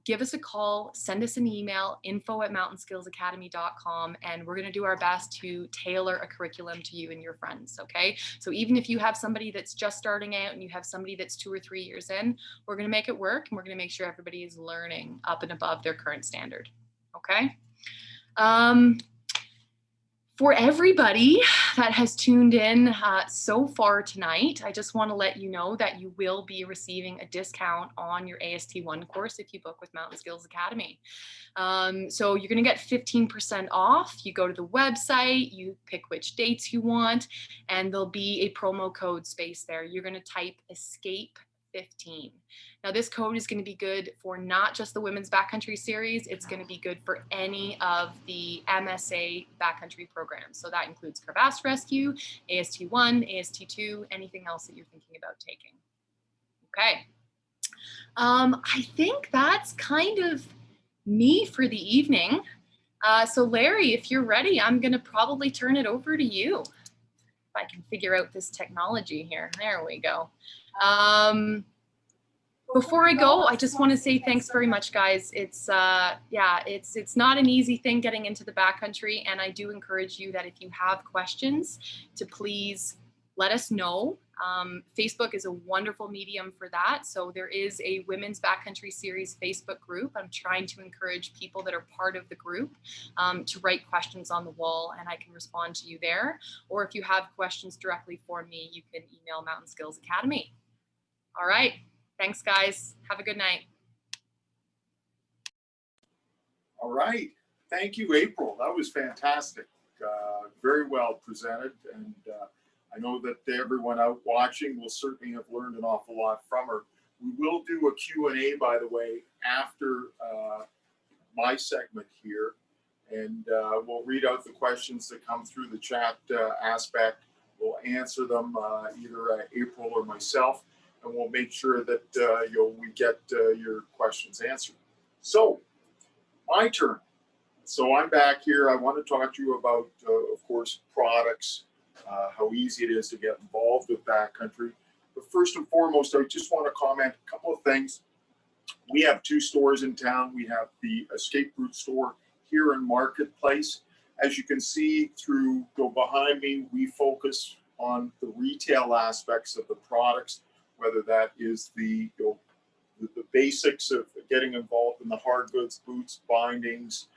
give us a call, send us an email, info@mountainskillsacademy.com, and we're going to do our best to tailor a curriculum to you and your friends, okay? So even if you have somebody that's just starting out and you have somebody that's 2 or 3 years in, we're going to make it work, and we're going to make sure everybody is learning up and above their current standard, okay? For everybody that has tuned in so far tonight, I just want to let you know that you will be receiving a discount on your AST1 course if you book with Mountain Skills Academy. So you're going to get 15% off. You go to the website, you pick which dates you want, and there'll be a promo code space there. You're going to type ESCAPE15. Now this code is going to be good for not just the Women's Backcountry Series, it's going to be good for any of the MSA backcountry programs. So that includes crevasse rescue, AST1, AST2, anything else that you're thinking about taking. Okay. I think that's kind of me for the evening. So Larry, if you're ready, I'm gonna probably turn it over to you. If I can figure out this technology here. There we go. Before I go, I just want to say thanks very much, guys. It's not an easy thing getting into the backcountry, and I do encourage you that if you have questions, to please let us know. Facebook is a wonderful medium for that. So there is a Women's Backcountry Series Facebook group. I'm trying to encourage people that are part of the group to write questions on the wall, and I can respond to you there. Or if you have questions directly for me, you can email Mountain Skills Academy. All right. Thanks, guys. Have a good night. All right. Thank you, April. That was fantastic. Very well presented. And I know that everyone out watching will certainly have learned an awful lot from her. We will do a Q&A, by the way, after my segment here. And we'll read out the questions that come through the chat aspect. We'll answer them, either April or myself. And we'll make sure that we get your questions answered. So, my turn. So I'm back here. I want to talk to you about, of course, products, how easy it is to get involved with backcountry. But first and foremost, I just want to comment a couple of things. We have 2 stores in town. We have the Escape Route store here in Marketplace. As you can see go behind me, we focus on the retail aspects of the products, whether that is the basics of getting involved in the hard goods, boots, bindings,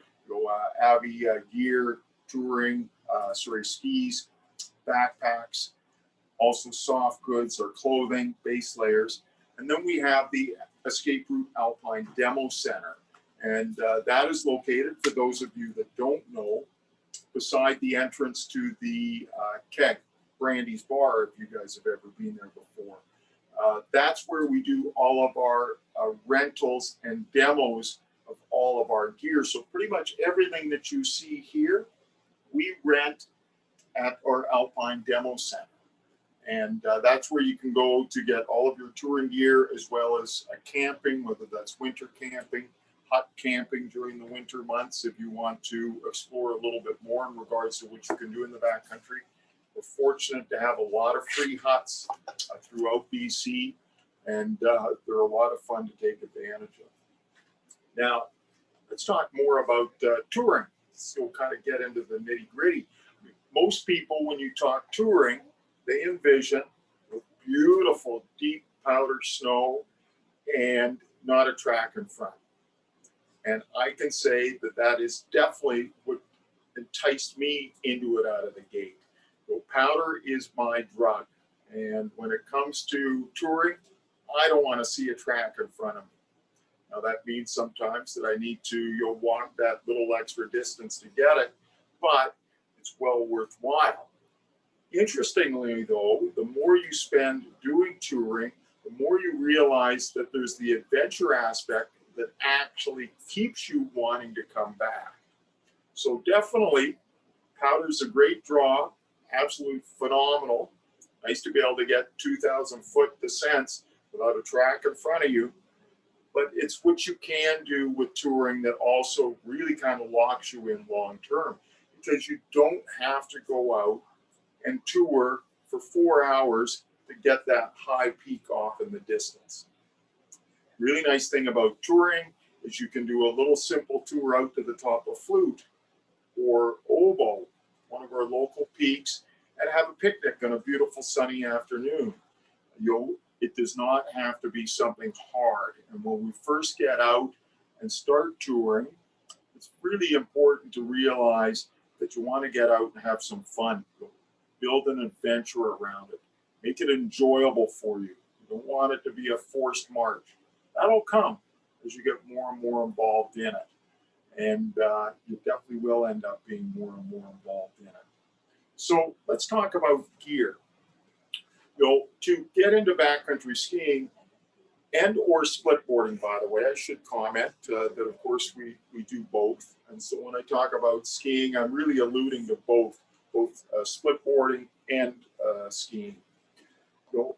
Avi gear, touring, skis, backpacks, also soft goods or clothing, base layers. And then we have the Escape Route Alpine Demo Center. And that is located, for those of you that don't know, beside the entrance to the Keg, Brandy's Bar, if you guys have ever been there before. That's where we do all of our rentals and demos of all of our gear. So pretty much everything that you see here, we rent at our Alpine Demo Center. And that's where you can go to get all of your touring gear, as well as camping, whether that's winter camping, hut camping during the winter months, if you want to explore a little bit more in regards to what you can do in the backcountry. We're fortunate to have a lot of free huts throughout BC, and they're a lot of fun to take advantage of. Now, let's talk more about touring. So we'll kind of get into the nitty-gritty. Most people, when you talk touring, they envision beautiful, deep powdered snow and not a track in front. And I can say that that is definitely what enticed me into it out of the gate. So powder is my drug. And when it comes to touring, I don't want to see a track in front of me. Now that means sometimes that I need to walk that little extra distance to get it, but it's well worthwhile. Interestingly though, the more you spend doing touring, the more you realize that there's the adventure aspect that actually keeps you wanting to come back. So definitely, powder's a great draw, absolutely phenomenal. Nice to be able to get 2,000 foot descents without a track in front of you. But it's what you can do with touring that also really kind of locks you in long term, because you don't have to go out and tour for 4 hours to get that high peak off in the distance. Really nice thing about touring is you can do a little simple tour out to the top of Flute or Obo, one of our local peaks, and have a picnic on a beautiful sunny afternoon. It does not have to be something hard. And when we first get out and start touring, it's really important to realize that you want to get out and have some fun. Build an adventure around it. Make it enjoyable for you. You don't want it to be a forced march. That'll come as you get more and more involved in it. And you definitely will end up being more and more involved in it. So let's talk about gear. To get into backcountry skiing and or splitboarding, by the way, I should comment that of course we do both. And so when I talk about skiing, I'm really alluding to both splitboarding and skiing.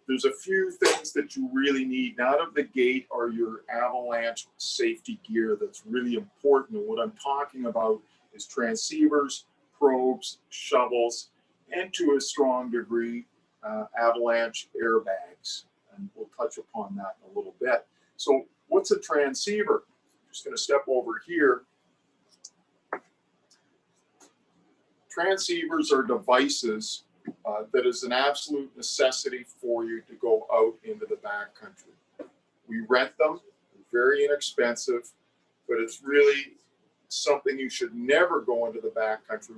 There's a few things that you really need. Out of the gate are your avalanche safety gear that's really important. And what I'm talking about is transceivers, probes, shovels, and to a strong degree, avalanche airbags. And we'll touch upon that in a little bit. So what's a transceiver? I'm just going to step over here. Transceivers are devices that is an absolute necessity for you to go out into the backcountry. We rent them, very inexpensive, but it's really something you should never go into the backcountry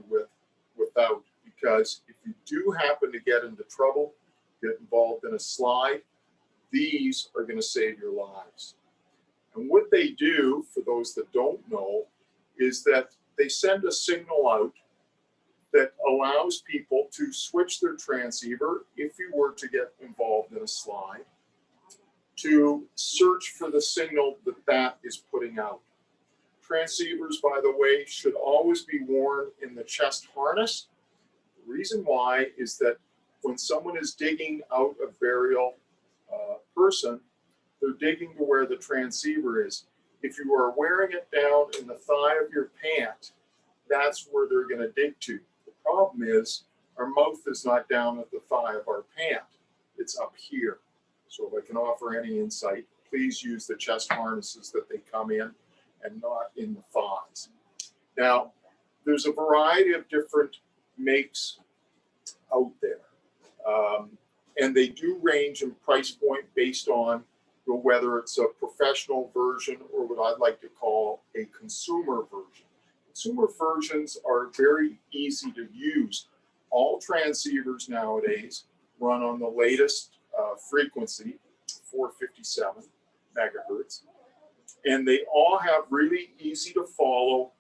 without, because if you do happen to get into trouble, get involved in a slide, these are going to save your lives. And what they do, for those that don't know, is that they send a signal out that allows people to switch their transceiver, if you were to get involved in a slide, to search for the signal that is putting out. Transceivers, by the way, should always be worn in the chest harness. The reason why is that when someone is digging out a burial person, they're digging to where the transceiver is. If you are wearing it down in the thigh of your pant, that's where they're going to dig to. The problem is our mouth is not down at the thigh of our pant. It's up here. So if I can offer any insight, please use the chest harnesses that they come in and not in the thighs. Now, there's a variety of different makes out there. And they do range in price point based on whether it's a professional version or what I'd like to call a consumer version. Consumer versions are very easy to use. All transceivers nowadays run on the latest frequency, 457 megahertz, and they all have really easy to follow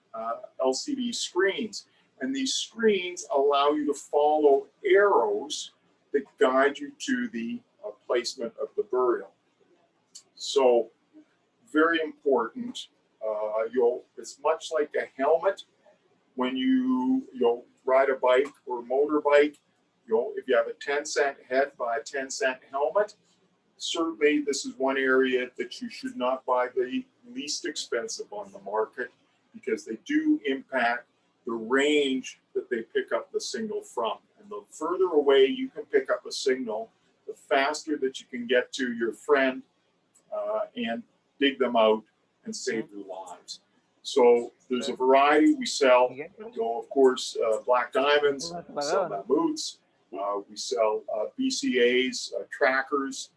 LCD screens. And these screens allow you to follow arrows that guide you to the placement of the burial. So very important. It's much like a helmet when you'll ride a bike or motorbike. If you have a 10-cent head, buy a 10-cent helmet. Certainly, this is one area that you should not buy the least expensive on the market, because they do impact the range that they pick up the signal from. And the further away you can pick up a signal, the faster that you can get to your friend and dig them out and save their lives. So there's a variety. We sell, of course, black diamonds, we sell mammoths, we sell BCAs, trackers,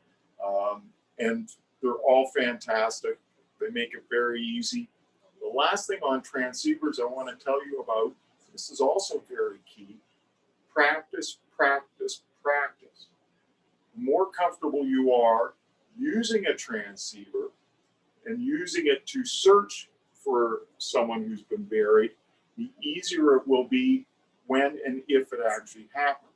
and they're all fantastic. They make it very easy. The last thing on transceivers I want to tell you about, this is also very key: practice, practice, practice. The more comfortable you are using a transceiver and using it to search for someone who's been buried, the easier it will be when and if it actually happens.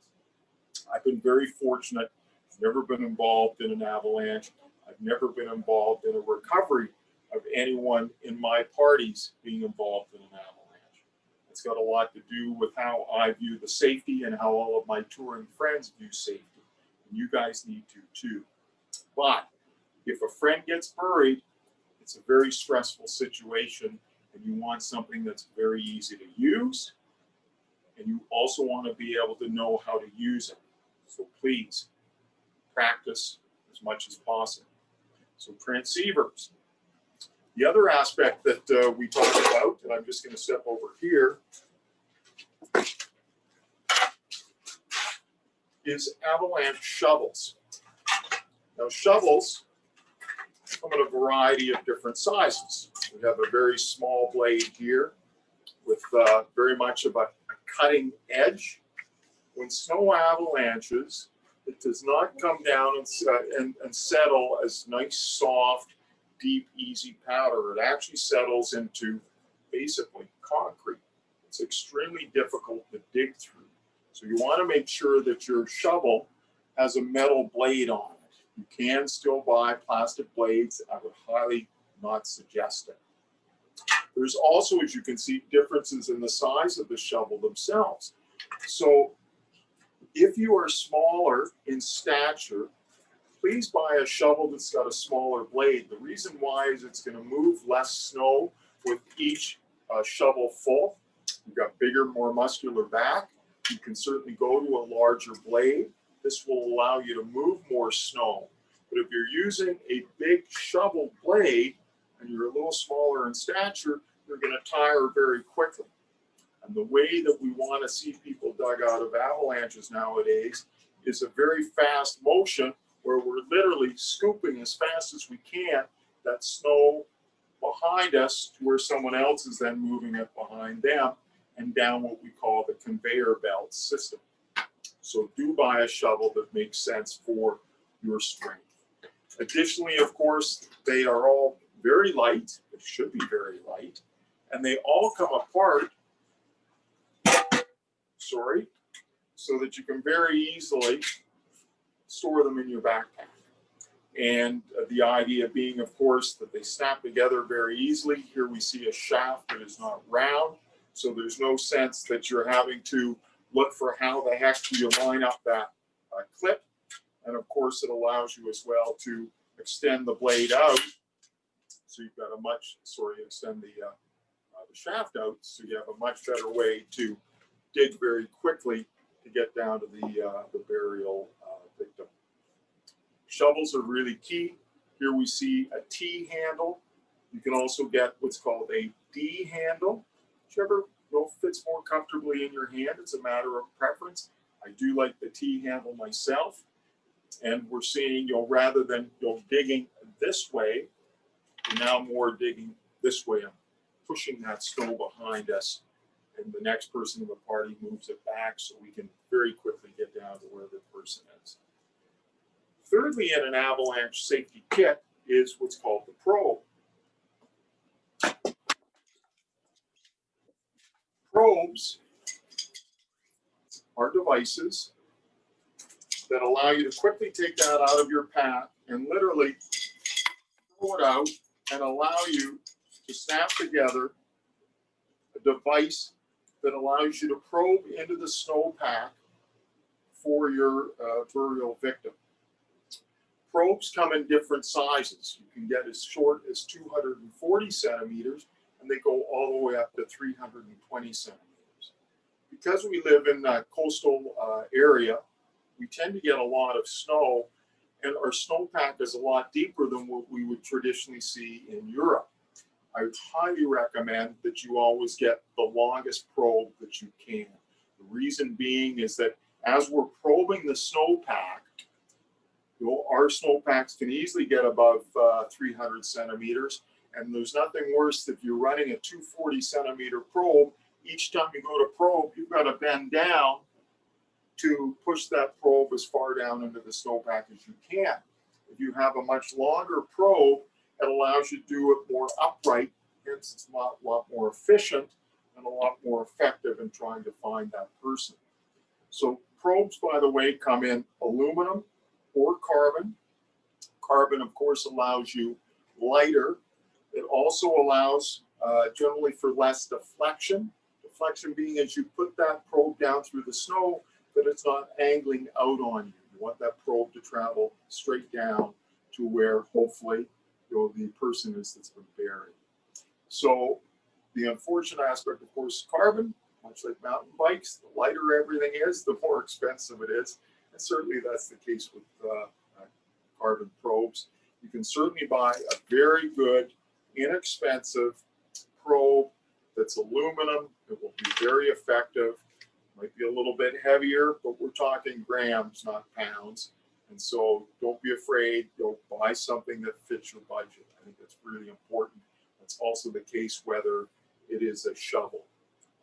I've been very fortunate. I've never been involved in an avalanche. I've never been involved in a recovery of anyone in my parties being involved in an avalanche. It's got a lot to do with how I view the safety and how all of my touring friends view safety. And you guys need to too. But if a friend gets buried, it's a very stressful situation, and you want something that's very easy to use, and you also want to be able to know how to use it. So please practice as much as possible. So transceivers. The other aspect that we talked about, and I'm just going to step over here, is avalanche shovels. Now, shovels come in a variety of different sizes. We have a very small blade here with very much of a cutting edge. When snow avalanches, it does not come down and settle as nice, soft, deep, easy powder. It actually settles into basically concrete. It's extremely difficult to dig through. So you want to make sure that your shovel has a metal blade on it. You can still buy plastic blades. I would highly not suggest it. There's also, as you can see, differences in the size of the shovel themselves. So if you are smaller in stature, please buy a shovel that's got a smaller blade. The reason why is it's going to move less snow with each shovel full. you've got bigger, more muscular back, you can certainly go to a larger blade. This will allow you to move more snow. But if you're using a big shovel blade and you're a little smaller in stature, you're going to tire very quickly. And the way that we want to see people dug out of avalanches nowadays is a very fast motion where we're literally scooping as fast as we can that snow behind us to where someone else is then moving it behind them and down what we call the conveyor belt system. So do buy a shovel that makes sense for your strength. Additionally, of course, they are all very light. They should be very light. And they all come apart, so that you can very easily store them in your backpack. And the idea being, of course, that they snap together very easily. Here we see a shaft that is not round, so there's no sense that you're having to look for how the heck do you line up that clip. And of course, it allows you as well to extend the blade out. So you've got extend the shaft out, so you have a much better way to dig very quickly to get down to the burial victim. Shovels are really key. Here we see a T handle. You can also get what's called a D handle, whichever fits more comfortably in your hand. It's a matter of preference. I do like the T handle myself. And we're seeing, rather than digging this way, we're now more digging this way. I'm pushing that snow behind us, and the next person in the party moves it back so we can very quickly get down to where the person is. Thirdly, in an avalanche safety kit is what's called the probe. Probes are devices that allow you to quickly take that out of your pack and literally throw it out and allow you to snap together a device that allows you to probe into the snowpack for your burial victim. Probes come in different sizes. You can get as short as 240 centimeters, and they go all the way up to 320 centimeters. Because we live in a coastal area, we tend to get a lot of snow, and our snowpack is a lot deeper than what we would traditionally see in Europe. I would highly recommend that you always get the longest probe that you can. The reason being is that as we're probing the snowpack, our snowpacks can easily get above 300 centimeters, and there's nothing worse if you're running a 240 centimeter probe. Each time you go to probe, you've got to bend down to push that probe as far down into the snowpack as you can. If you have a much longer probe, it allows you to do it more upright, hence it's a lot more efficient and a lot more effective in trying to find that person. So probes, by the way, come in aluminum or carbon. Carbon, of course, allows you lighter. It also allows generally for less deflection. Deflection being as you put that probe down through the snow, that it's not angling out on you. You want that probe to travel straight down to where hopefully the person is that's been buried. So the unfortunate aspect, of course, carbon, much like mountain bikes, the lighter everything is, the more expensive it is. And certainly that's the case with carbon probes. You can certainly buy a very good, inexpensive probe that's aluminum. It will be very effective. Might be a little bit heavier, but we're talking grams, not pounds. And so don't be afraid. Buy something that fits your budget. I think that's really important. That's also the case whether it is a shovel.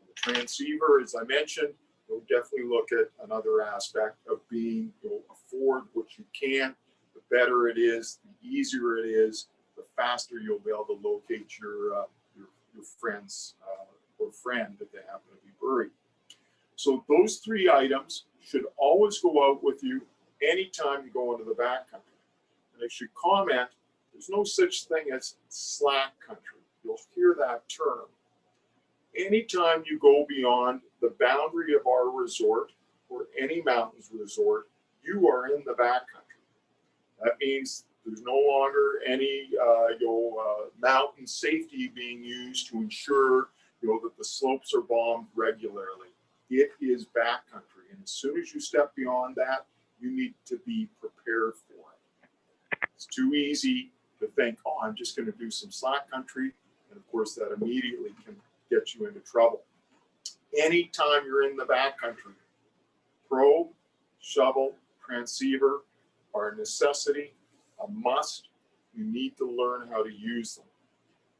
The transceiver, as I mentioned, you'll definitely look at another aspect of being, afford what you can. The better it is, the easier it is, the faster you'll be able to locate your friends or friend if they happen to be buried. So those three items should always go out with you anytime you go into the backcountry. And I should comment, there's no such thing as slack country. You'll hear that term. Anytime you go beyond the boundary of our resort or any mountains resort, you are in the backcountry. That means there's no longer any mountain safety being used to ensure that the slopes are bombed regularly. It is backcountry, and as soon as you step beyond that, you need to be prepared for it. It's too easy to think, oh, I'm just going to do some slack country, and of course that immediately can get you into trouble. Anytime you're in the backcountry, probe, shovel, transceiver are a necessity, a must. You need to learn how to use them.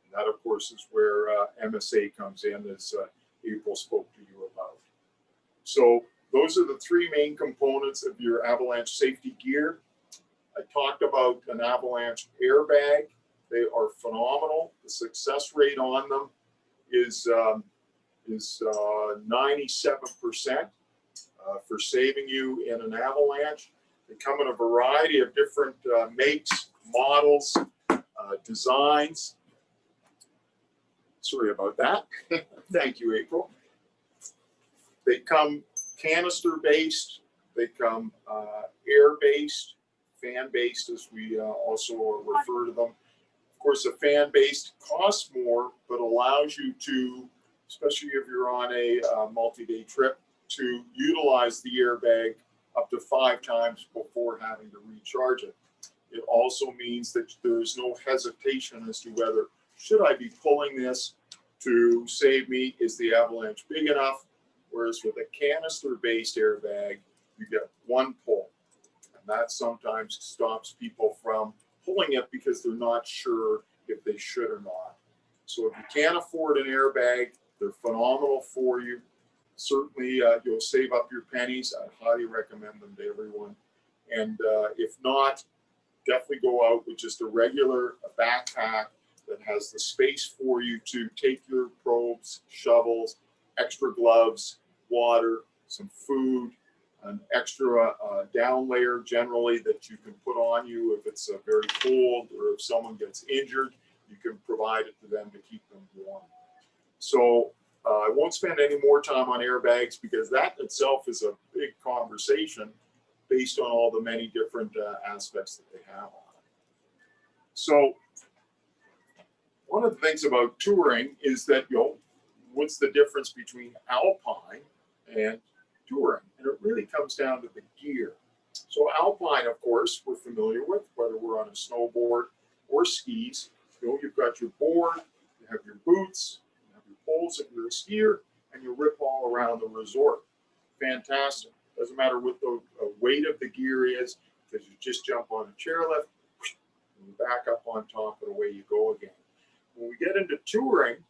And that, of course, is where MSA comes in, as April spoke to you about. So those are the three main components of your avalanche safety gear. I talked about an avalanche airbag. They are phenomenal. The success rate on them is 97% for saving you in an avalanche. They come in a variety of different makes, models, designs. Sorry about that. Thank you, April. They come canister-based. They come air-based, fan-based, as we also refer to them. Of course, a fan-based costs more, but allows you to, especially if you're on a multi-day trip, to utilize the airbag up to 5 times before having to recharge it. It also means that there's no hesitation as to whether, should I be pulling this to save me? Is the avalanche big enough? Whereas with a canister-based airbag, you get one pull. And that sometimes stops people from pulling it because they're not sure if they should or not. So if you can't afford an airbag, they're phenomenal for you. Certainly, you'll save up your pennies. I highly recommend them to everyone. And if not, definitely go out with just a regular backpack that has the space for you to take your probes, shovels, extra gloves, water, some food, an extra down layer generally that you can put on you if it's very cold or if someone gets injured, you can provide it to them to keep them warm. So I won't spend any more time on airbags because that itself is a big conversation based on all the many different aspects that they have on it. So one of the things about touring is that, what's the difference between alpine and touring? And it really comes down to the gear. So alpine, of course, we're familiar with, whether we're on a snowboard or skis. You've got your board, you have your boots, you have your poles if you're a skier, and you rip all around the resort. Fantastic. Doesn't matter what the weight of the gear is, because you just jump on a chairlift, and you back up on top, and away you go again. When we get into touring,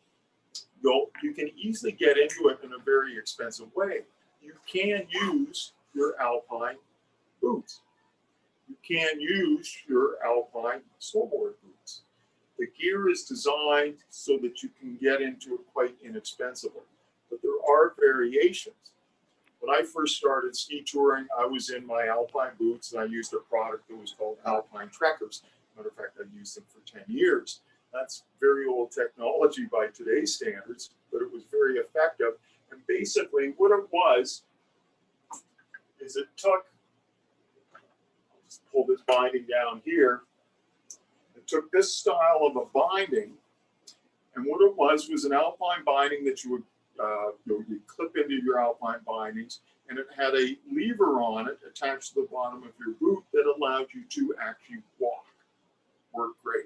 you can easily get into it in a very expensive way. You can use your alpine boots. You can use your alpine snowboard boots. The gear is designed so that you can get into it quite inexpensively, but there are variations. When I first started ski touring, I was in my alpine boots and I used a product that was called Alpine Trekkers. Matter of fact, I've used them for 10 years. That's very old technology by today's standards, but it was very effective. And basically what it was is it took, I'll just pull this binding down here, it took this style of a binding, and what it was an alpine binding that you would you'd clip into your alpine bindings, and it had a lever on it attached to the bottom of your boot that allowed you to actually walk. Worked great.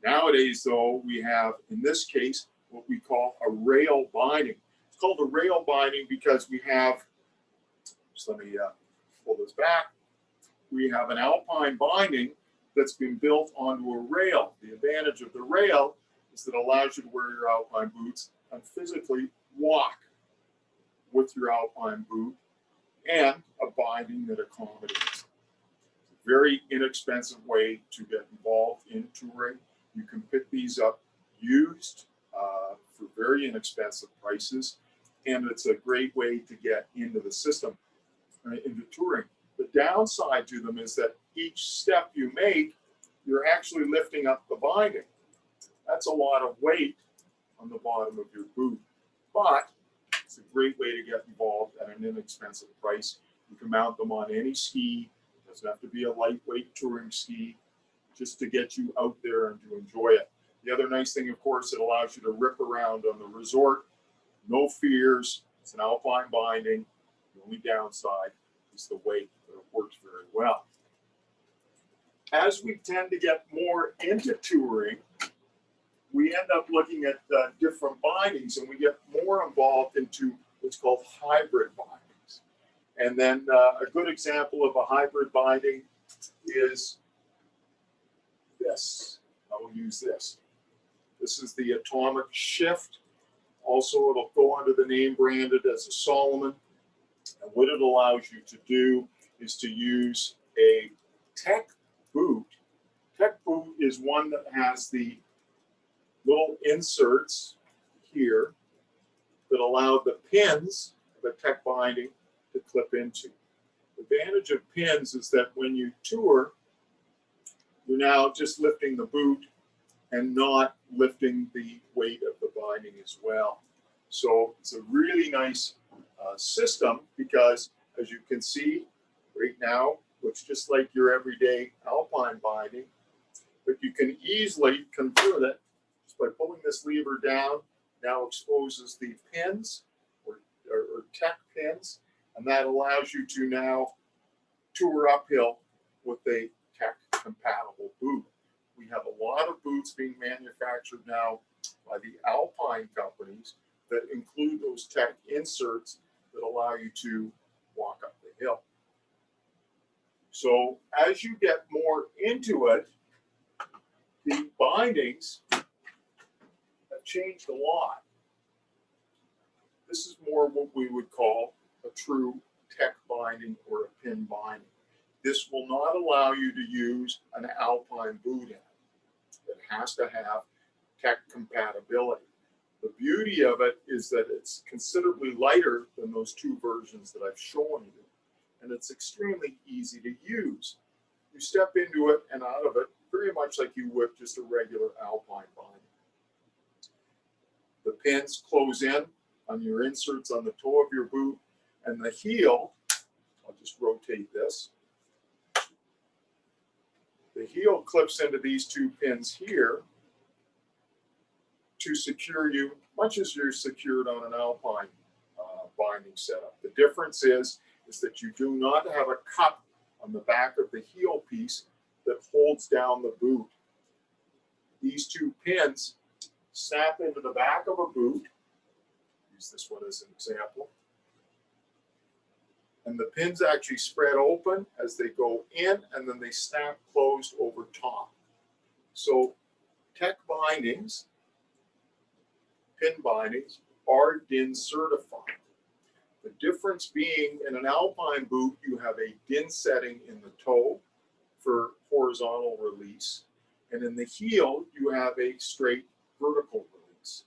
Nowadays, though, we have, in this case, what we call a rail binding. It's called a rail binding because we have, just let me pull this back, we have an alpine binding that's been built onto a rail. The advantage of the rail is that it allows you to wear your alpine boots and physically walk with your alpine boot and a binding that accommodates. It's a very inexpensive way to get involved in touring. You can pick these up used for very inexpensive prices, and it's a great way to get into the system, into touring. The downside to them is that each step you make, you're actually lifting up the binding. That's a lot of weight on the bottom of your boot, but it's a great way to get involved at an inexpensive price. You can mount them on any ski. It doesn't have to be a lightweight touring ski, just to get you out there and to enjoy it. The other nice thing, of course, it allows you to rip around on the resort. No fears. It's an alpine binding. The only downside is the weight, but it works very well. As we tend to get more into touring, we end up looking at different bindings, and we get more involved into what's called hybrid bindings. And then a good example of a hybrid binding is this. I will use this. This is the Atomic Shift. Also, it'll go under the name branded as a Solomon. And what it allows you to do is to use a tech boot. Tech boot is one that has the little inserts here that allow the pins of a tech binding to clip into. The advantage of pins is that when you tour, you're now just lifting the boot and not lifting the weight of the binding as well. So it's a really nice system because, as you can see right now, looks just like your everyday alpine binding, but you can easily convert it just by pulling this lever down. Now exposes the pins or tech pins, and that allows you to now tour uphill with a tech compatible boot. We have a lot of boots being manufactured now by the alpine companies that include those tech inserts that allow you to walk up the hill. So as you get more into it, the bindings have changed a lot. This is more what we would call a true tech binding or a pin binding. This will not allow you to use an alpine boot in it. It has to have tech compatibility. The beauty of it is that it's considerably lighter than those two versions that I've shown you, and it's extremely easy to use. You step into it and out of it very much like you would just a regular alpine binding. The pins close in on your inserts on the toe of your boot, and the heel, I'll just rotate this. The heel clips into these two pins here to secure you, much as you're secured on an alpine binding setup. The difference is that you do not have a cup on the back of the heel piece that holds down the boot. These two pins snap into the back of a boot. Use this one as an example. And the pins actually spread open as they go in, and then they snap closed over top. So tech bindings, pin bindings, are DIN certified. The difference being, in an alpine boot, you have a DIN setting in the toe for horizontal release, and in the heel, you have a straight vertical release.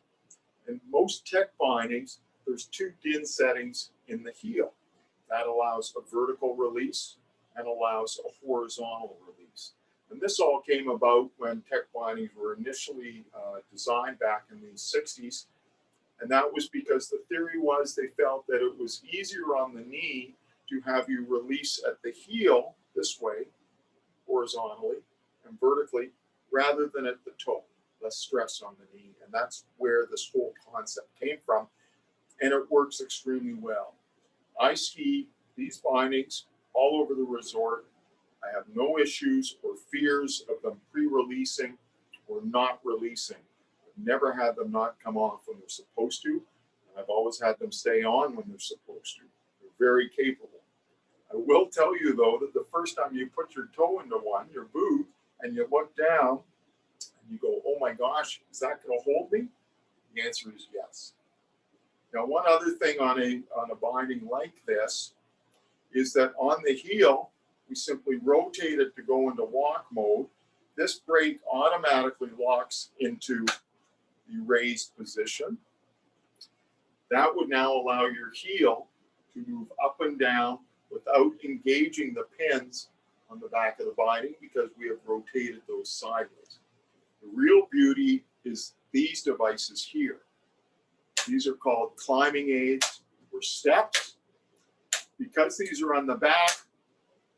In most tech bindings, there's two DIN settings in the heel. That allows a vertical release and allows a horizontal release. And this all came about when tech bindings were initially designed back in the 60s. And that was because the theory was they felt that it was easier on the knee to have you release at the heel this way, horizontally and vertically, rather than at the toe. Less stress on the knee. And that's where this whole concept came from. And it works extremely well. I ski these bindings all over the resort. I have no issues or fears of them pre-releasing or not releasing. I've never had them not come off when they're supposed to. And I've always had them stay on when they're supposed to. They're very capable. I will tell you, though, that the first time you put your toe into one, your boot, and you look down and you go, oh my gosh, is that going to hold me? The answer is yes. Now, one other thing on a binding like this is that on the heel, we simply rotate it to go into walk mode. This brake automatically locks into the raised position. That would now allow your heel to move up and down without engaging the pins on the back of the binding because we have rotated those sideways. The real beauty is these devices here. These are called climbing aids or steps. Because these are on the back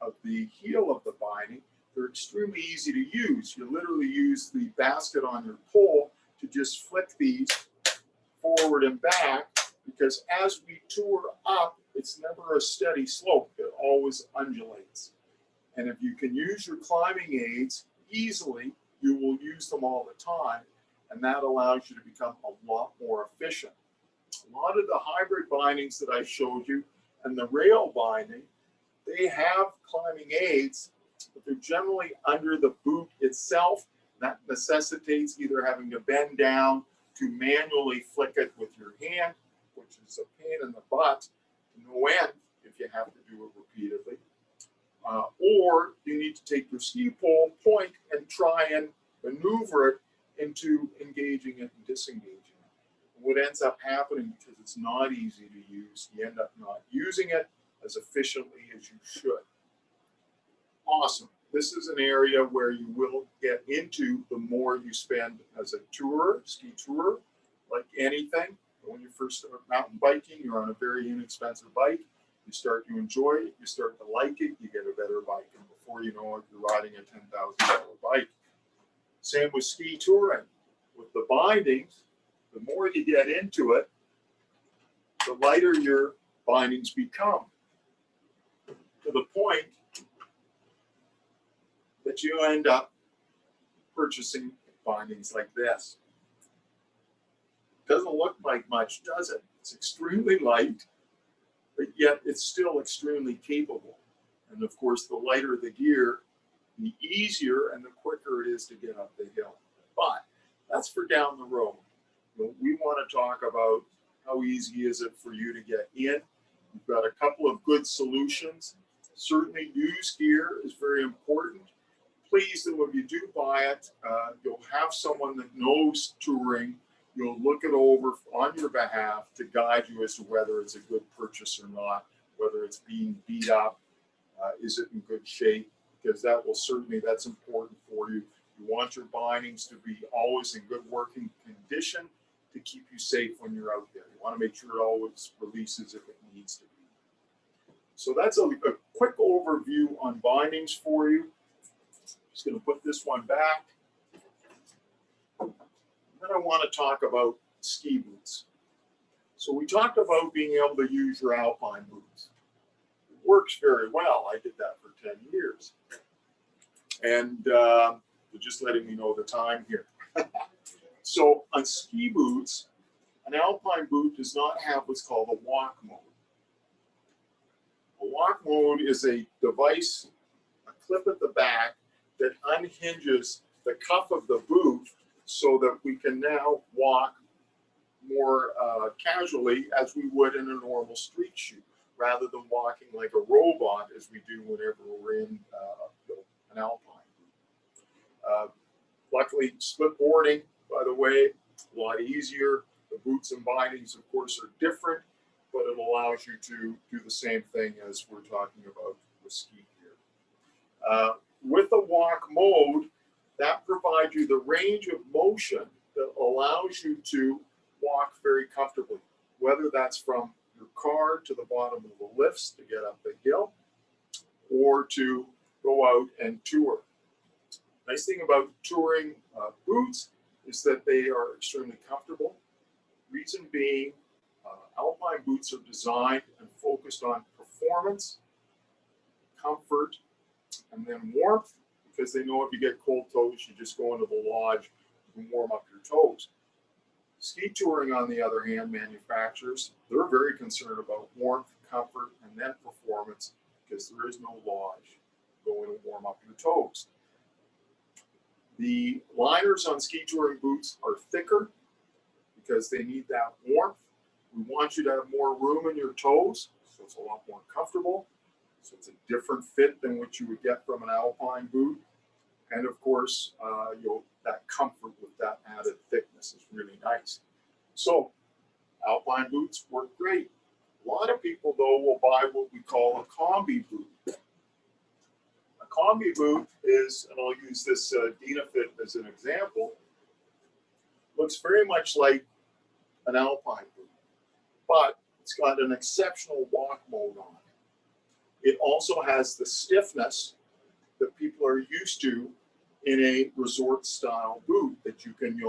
of the heel of the binding, They're extremely easy to use. You literally use the basket on your pole to just flick these forward and back, because as we tour up, it's never a steady slope. It always undulates. And if you can use your climbing aids easily, you will use them all the time, and that allows you to become a lot more efficient. A lot of the hybrid bindings that I showed you and the rail binding, they have climbing aids, but they're generally under the boot itself. That necessitates either having to bend down to manually flick it with your hand, which is a pain in the butt to no end if you have to do it repeatedly. Or you need to take your ski pole point and try and maneuver it into engaging it and disengaging it. What ends up happening, because it's not easy to use, you end up not using it as efficiently as you should. Awesome. This is an area where you will get into the more you spend as a tourer, ski tourer, like anything. When you first start mountain biking, you're on a very inexpensive bike. You start to enjoy it, you start to like it, you get a better bike. And before you know it, you're riding a $10,000 bike. Same with ski touring. With the bindings, the more you get into it, the lighter your bindings become, to the point that you end up purchasing bindings like this. Doesn't look like much, does it? It's extremely light, but yet it's still extremely capable. And of course, the lighter the gear, the easier and the quicker it is to get up the hill. But that's for down the road. We want to talk about how easy is it for you to get in. We've got a couple of good solutions. Certainly used gear is very important. Please, that when you do buy it, you'll have someone that knows touring. You'll look it over on your behalf to guide you as to whether it's a good purchase or not, whether it's being beat up, is it in good shape, because that will certainly, that's important for you. You want your bindings to be always in good working condition to keep you safe when you're out there. You want to make sure it always releases if it needs to be. So that's a quick overview on bindings for you. Just going to put this one back. Then I want to talk about ski boots. So we talked about being able to use your alpine boots. It works very well. I did that for 10 years. And just letting me know the time here. So on ski boots, an alpine boot does not have what's called a walk mode. A walk mode is a device, a clip at the back, that unhinges the cuff of the boot so that we can now walk more casually as we would in a normal street shoe, rather than walking like a robot as we do whenever we're in an alpine boot. Luckily, split boarding, by the way, a lot easier. The boots and bindings, of course, are different, but it allows you to do the same thing as we're talking about with ski gear. With a walk mode, that provides you the range of motion that allows you to walk very comfortably, whether that's from your car to the bottom of the lifts to get up the hill, or to go out and tour. Nice thing about touring boots is that they are extremely comfortable. Reason being, alpine boots are designed and focused on performance, comfort, and then warmth, because they know if you get cold toes, you just go into the lodge and warm up your toes. Ski touring, on the other hand, manufacturers, they're very concerned about warmth, comfort, and then performance, because there is no lodge. Go in and warm up your toes. The liners on ski touring boots are thicker because they need that warmth. We want you to have more room in your toes, so it's a lot more comfortable. So it's a different fit than what you would get from an alpine boot. And of course, that comfort with that added thickness is really nice. So alpine boots work great. A lot of people, though, will buy what we call a combi boot. A combi boot is, and I'll use this Dynafit as an example, looks very much like an alpine boot, but it's got an exceptional walk mode on it. It also has the stiffness that people are used to in a resort style boot that you can,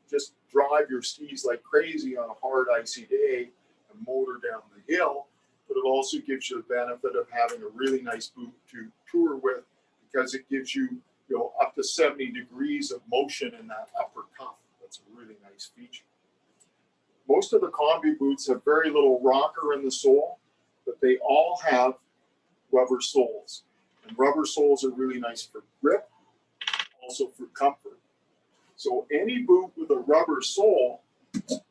just drive your skis like crazy on a hard icy day and motor down the hill. But it also gives you the benefit of having a really nice boot to tour with, because it gives you, up to 70 degrees of motion in that upper cuff. That's a really nice feature. Most of the combi boots have very little rocker in the sole, but they all have rubber soles. And rubber soles are really nice for grip, also for comfort. So any boot with a rubber sole, you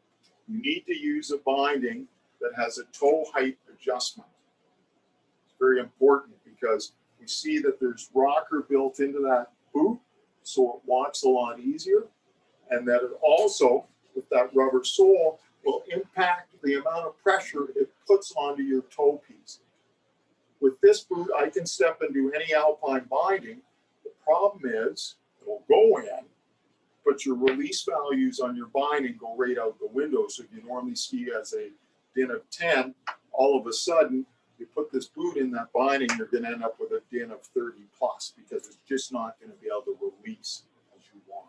need to use a binding that has a toe height adjustment. It's very important because we see that there's rocker built into that boot, so it walks a lot easier, and that it also, with that rubber sole, will impact the amount of pressure it puts onto your toe piece. With this boot, I can step into any alpine binding. The problem is, it'll go in, but your release values on your binding go right out the window. So if you normally ski as a din of 10, all of a sudden, you put this boot in that binding, you're going to end up with a din of 30 plus, because it's just not going to be able to release as you want.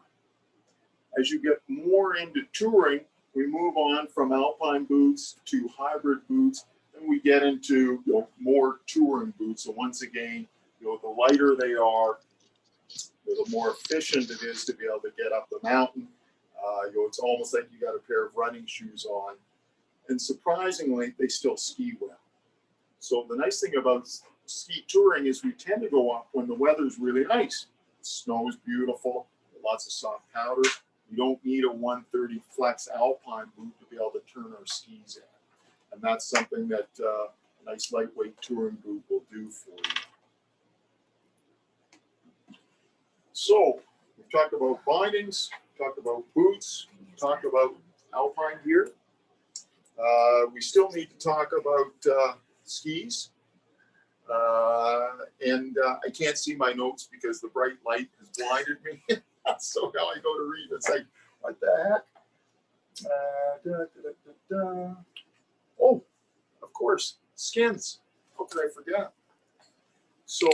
As you get more into touring, we move on from alpine boots to hybrid boots, and we get into more touring boots. So once again, the lighter they are, the more efficient it is to be able to get up the mountain. It's almost like you got a pair of running shoes on. And surprisingly, they still ski well. So the nice thing about ski touring is we tend to go up when the weather's really nice. The snow is beautiful, lots of soft powder. You don't need a 130 flex alpine boot to be able to turn our skis in. And that's something that a nice lightweight touring boot will do for you. So we've talked about bindings, talked about boots, talked about alpine gear. We still need to talk about skis. I can't see my notes because the bright light has blinded me. So now I go to read. It's like, what the heck? Oh, of course, skins. How could I forget? So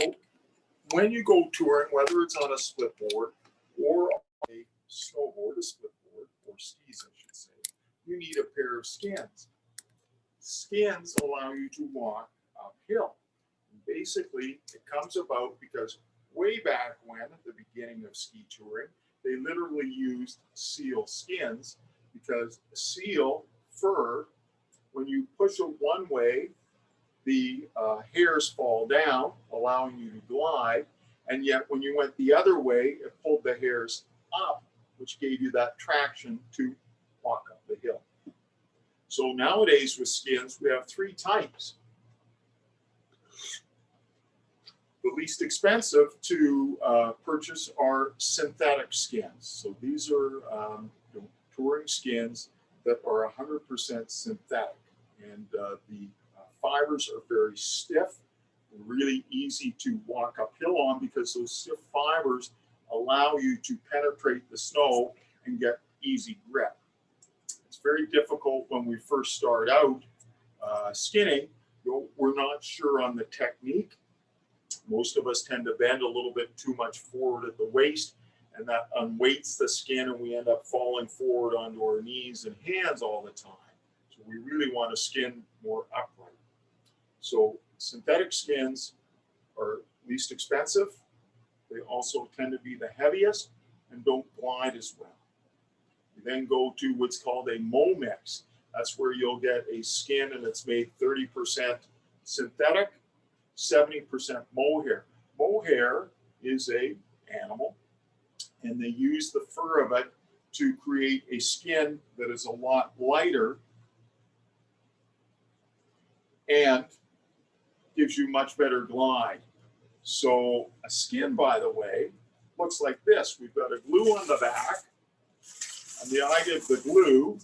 when you go touring, whether it's on a split board or on a snowboard, a split board, or skis, I should say, you need a pair of skins. Skins allow you to walk uphill. And basically, it comes about because way back when, at the beginning of ski touring, they literally used seal skins, because seal fur, when you push it one way, the hairs fall down, allowing you to glide. And yet when you went the other way, it pulled the hairs up, which gave you that traction to walk up the hill. So nowadays with skins, we have three types. The least expensive to purchase are synthetic skins. So these are touring skins that are 100% synthetic. And the fibers are very stiff, really easy to walk uphill on, because those stiff fibers allow you to penetrate the snow and get easy grip. It's very difficult when we first start out skinning. We're not sure on the technique. Most of us tend to bend a little bit too much forward at the waist, and that unweights the skin, and we end up falling forward onto our knees and hands all the time. So we really want to skin more upright. So synthetic skins are least expensive. They also tend to be the heaviest and don't glide as well. You then go to what's called a Momix. That's where you'll get a skin and it's made 30% synthetic, 70% mohair. Mohair is an animal, and they use the fur of it to create a skin that is a lot lighter and gives you much better glide. So a skin, by the way, looks like this. We've got a glue on the back, and the idea of the glue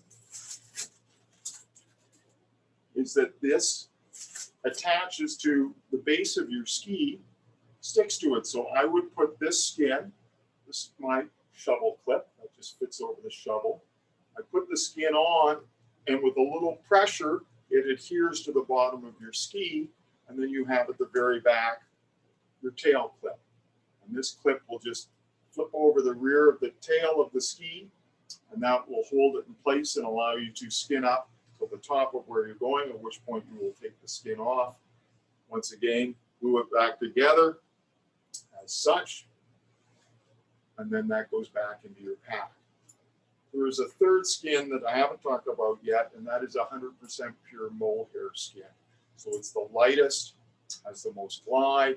is that this attaches to the base of your ski, sticks to it. So I would put this skin, this is my shovel clip, that just fits over the shovel. I put the skin on, and with a little pressure, it adheres to the bottom of your ski, and then you have at the very back your tail clip. And this clip will just flip over the rear of the tail of the ski, and that will hold it in place and allow you to skin up to the top of where you're going, at which point you will take the skin off. Once again, glue it back together as such, and then that goes back into your pack. There is a third skin that I haven't talked about yet, and that is 100% pure mohair skin. So it's the lightest, has the most glide,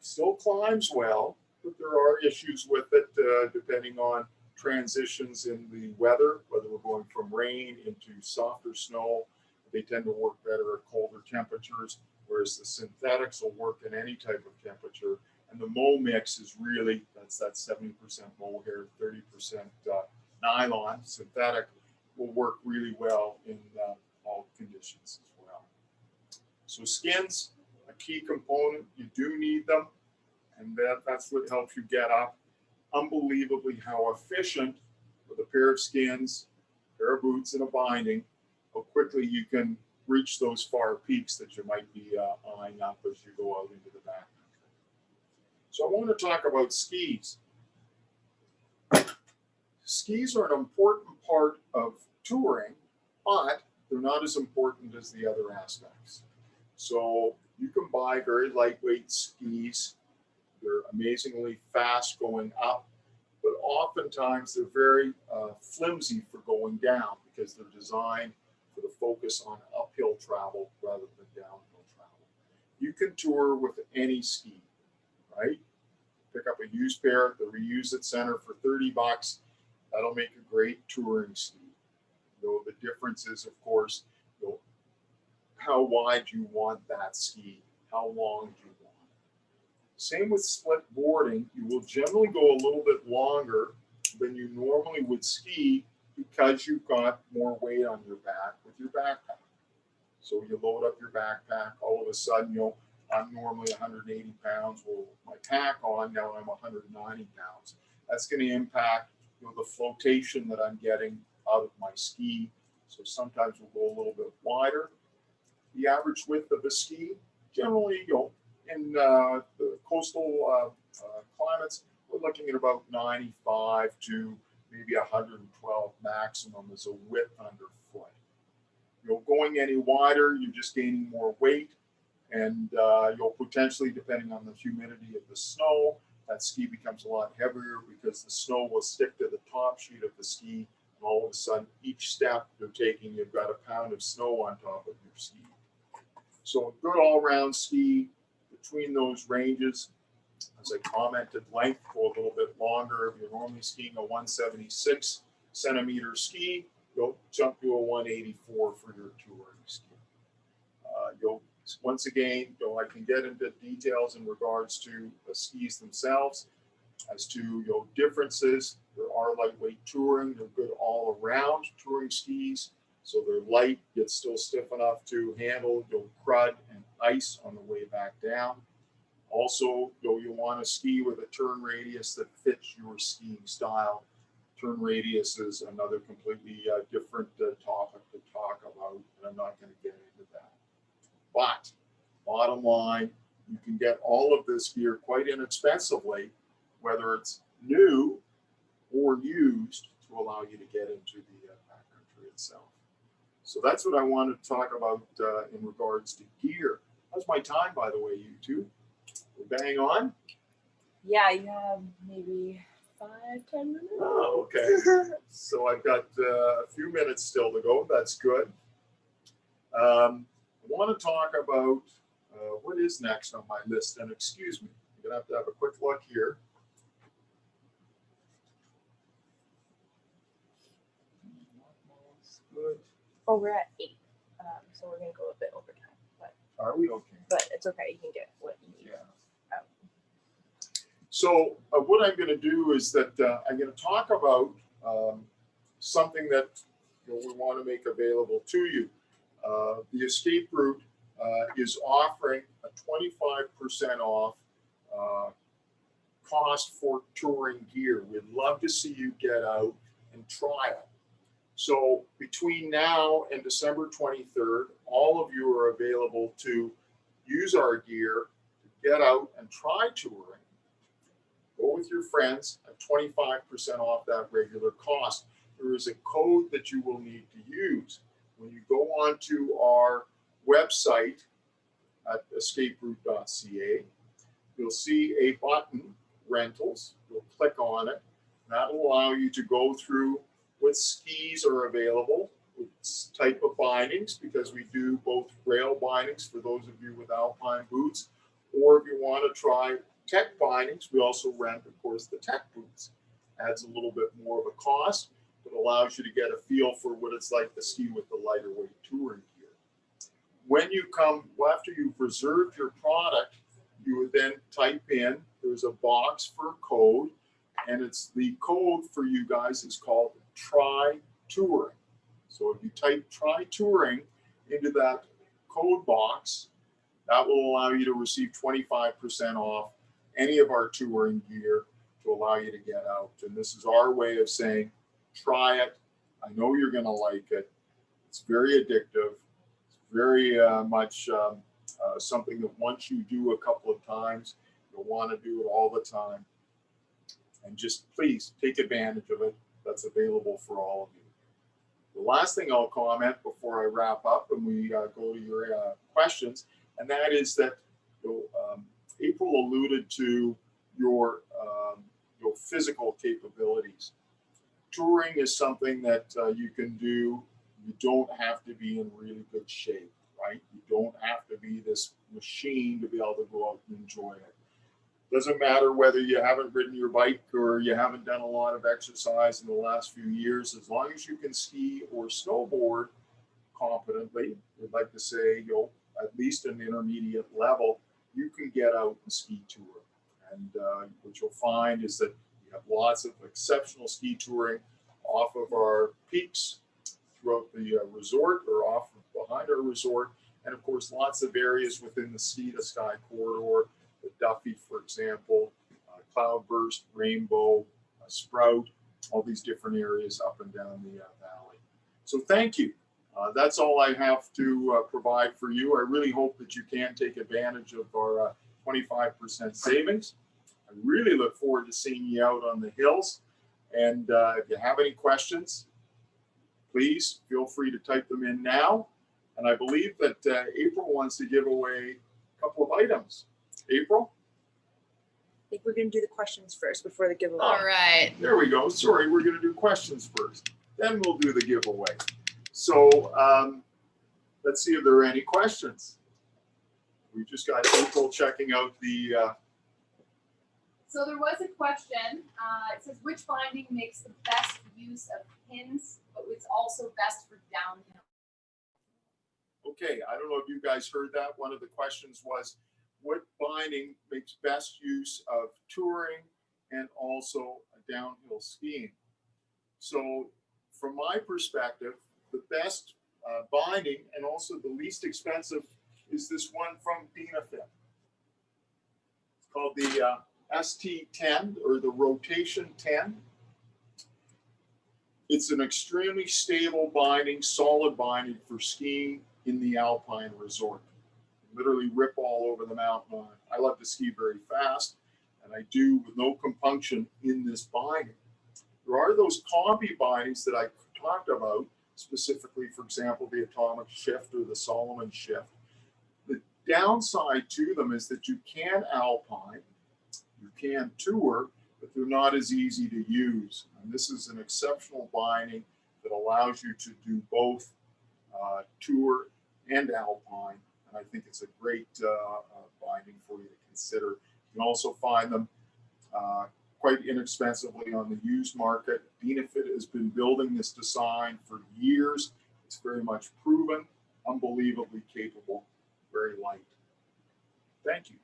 still climbs well, but there are issues with it depending on transitions in the weather, whether we're going from rain into softer snow. They tend to work better at colder temperatures, whereas the synthetics will work in any type of temperature. And the mow mix is really, that's that 70% mohair, 30% nylon. Synthetic will work really well in all conditions as well. So skins, a key component. You do need them, and that's what helps you get up. Unbelievably how efficient with a pair of skins, a pair of boots, and a binding, how quickly you can reach those far peaks that you might be eyeing up as you go out into the backcountry. So I want to talk about skis. Skis are an important part of touring, but they're not as important as the other aspects. So you can buy very lightweight skis. They're amazingly fast going up, but oftentimes they're very flimsy for going down because they're designed for the focus on uphill travel rather than downhill travel. You can tour with any ski, right? Pick up a used pair at the Reuse It Center for $30. That'll make a great touring ski. The difference is, of course, how wide you want that ski, how long do you want it. Same with split boarding. You will generally go a little bit longer than you normally would ski because you've got more weight on your back with your backpack. So you load up your backpack, all of a sudden, I'm normally 180 pounds. Well, my pack on, now I'm 190 pounds. That's going to impact the flotation that I'm getting out of my ski. So sometimes we'll go a little bit wider. The average width of a ski, generally, in the coastal climates, we're looking at about 95 to maybe 112 maximum as a width underfoot. Going any wider, you're just gaining more weight, and you'll potentially, depending on the humidity of the snow, that ski becomes a lot heavier because the snow will stick to the top sheet of the ski, and all of a sudden, each step you're taking, you've got a pound of snow on top of your ski. So a good all-round ski between those ranges. As I commented, length go a little bit longer. If you're normally skiing a 176 centimeter ski, you'll jump to a 184 for your touring ski. Once again, I can get into details in regards to the skis themselves as to differences. There are lightweight touring. They're good all-around touring skis. So they're light, yet still stiff enough to handle crud and ice on the way back down. Also, you want to ski with a turn radius that fits your skiing style. Turn radius is another completely different topic to talk about, and I'm not going to get into that. But bottom line, you can get all of this gear quite inexpensively, whether it's new or used, to allow you to get into the backcountry itself. So that's what I wanted to talk about in regards to gear. How's my time, by the way, you two? We're bang on? Yeah, you have maybe 5-10 minutes. Oh, okay. So I've got a few minutes still to go. That's good. I want to talk about what is next on my list. And excuse me, I'm going to have a quick look here. Good. Oh, we're at 8, so we're gonna go a bit over time. But Are we okay? But it's okay. You can get what you need. Yeah. So what I'm going to do is that I'm going to talk about something that we want to make available to you. The Escape Route is offering a 25% off cost for touring gear. We'd love to see you get out and try it. So between now and December 23rd, all of you are available to use our gear, to get out and try touring, go with your friends at 25% off that regular cost. There is a code that you will need to use. When you go onto our website at escaperoute.ca, you'll see a button, Rentals. You'll click on it. That'll allow you to go through what skis are available, what type of bindings, because we do both rail bindings for those of you with alpine boots, or if you want to try tech bindings, we also rent, of course, the tech boots. Adds a little bit more of a cost, but allows you to get a feel for what it's like to ski with the lighter weight touring gear. When you come, after you've reserved your product, you would then type in, there's a box for a code, and it's the code for you guys is called Try Touring. So if you type Try Touring into that code box, that will allow you to receive 25% off any of our touring gear to allow you to get out. And this is our way of saying, try it. I know you're going to like it. It's very addictive. It's very much something that once you do a couple of times, you'll want to do it all the time. And just please take advantage of it. That's available for all of you. The last thing I'll comment before I wrap up and we go to your questions, and that is that April alluded to your physical capabilities. Touring is something that you can do. You don't have to be in really good shape, right? You don't have to be this machine to be able to go out and enjoy it. Doesn't matter whether you haven't ridden your bike or you haven't done a lot of exercise in the last few years, as long as you can ski or snowboard competently, we'd like to say, at least an intermediate level, you can get out and ski tour. And what you'll find is that we have lots of exceptional ski touring off of our peaks throughout the resort or off behind our resort. And of course, lots of areas within the Ski to Sky corridor, the Duffy, for example, Cloudburst, Rainbow, Sprout, all these different areas up and down the valley. So thank you. That's all I have to provide for you. I really hope that you can take advantage of our 25% savings. I really look forward to seeing you out on the hills. And if you have any questions, please feel free to type them in now. And I believe that April wants to give away a couple of items. April? I think we're going to do the questions first before the giveaway. All right. There we go. Sorry, we're going to do questions first. Then we'll do the giveaway. So let's see if there are any questions. We just got April checking out the... So there was a question. It says, which binding makes the best use of pins, but it's also best for downhill? Okay, I don't know if you guys heard that. One of the questions was, what binding makes best use of touring and also downhill skiing? So from my perspective, the best binding and also the least expensive is this one from Dynafit. It's called the ST10 or the Rotation 10. It's an extremely stable binding, solid binding for skiing in the alpine resort. Literally rip all over the mountain on it. I love to ski very fast, and I do with no compunction in this binding. There are those combi bindings that I talked about, specifically, for example, the Atomic Shift or the Solomon Shift. The downside to them is that you can alpine, you can tour, but they're not as easy to use. And this is an exceptional binding that allows you to do both tour and alpine. And I think it's a great binding for you to consider. You can also find them quite inexpensively on the used market. Dynafit has been building this design for years. It's very much proven, unbelievably capable, very light. Thank you.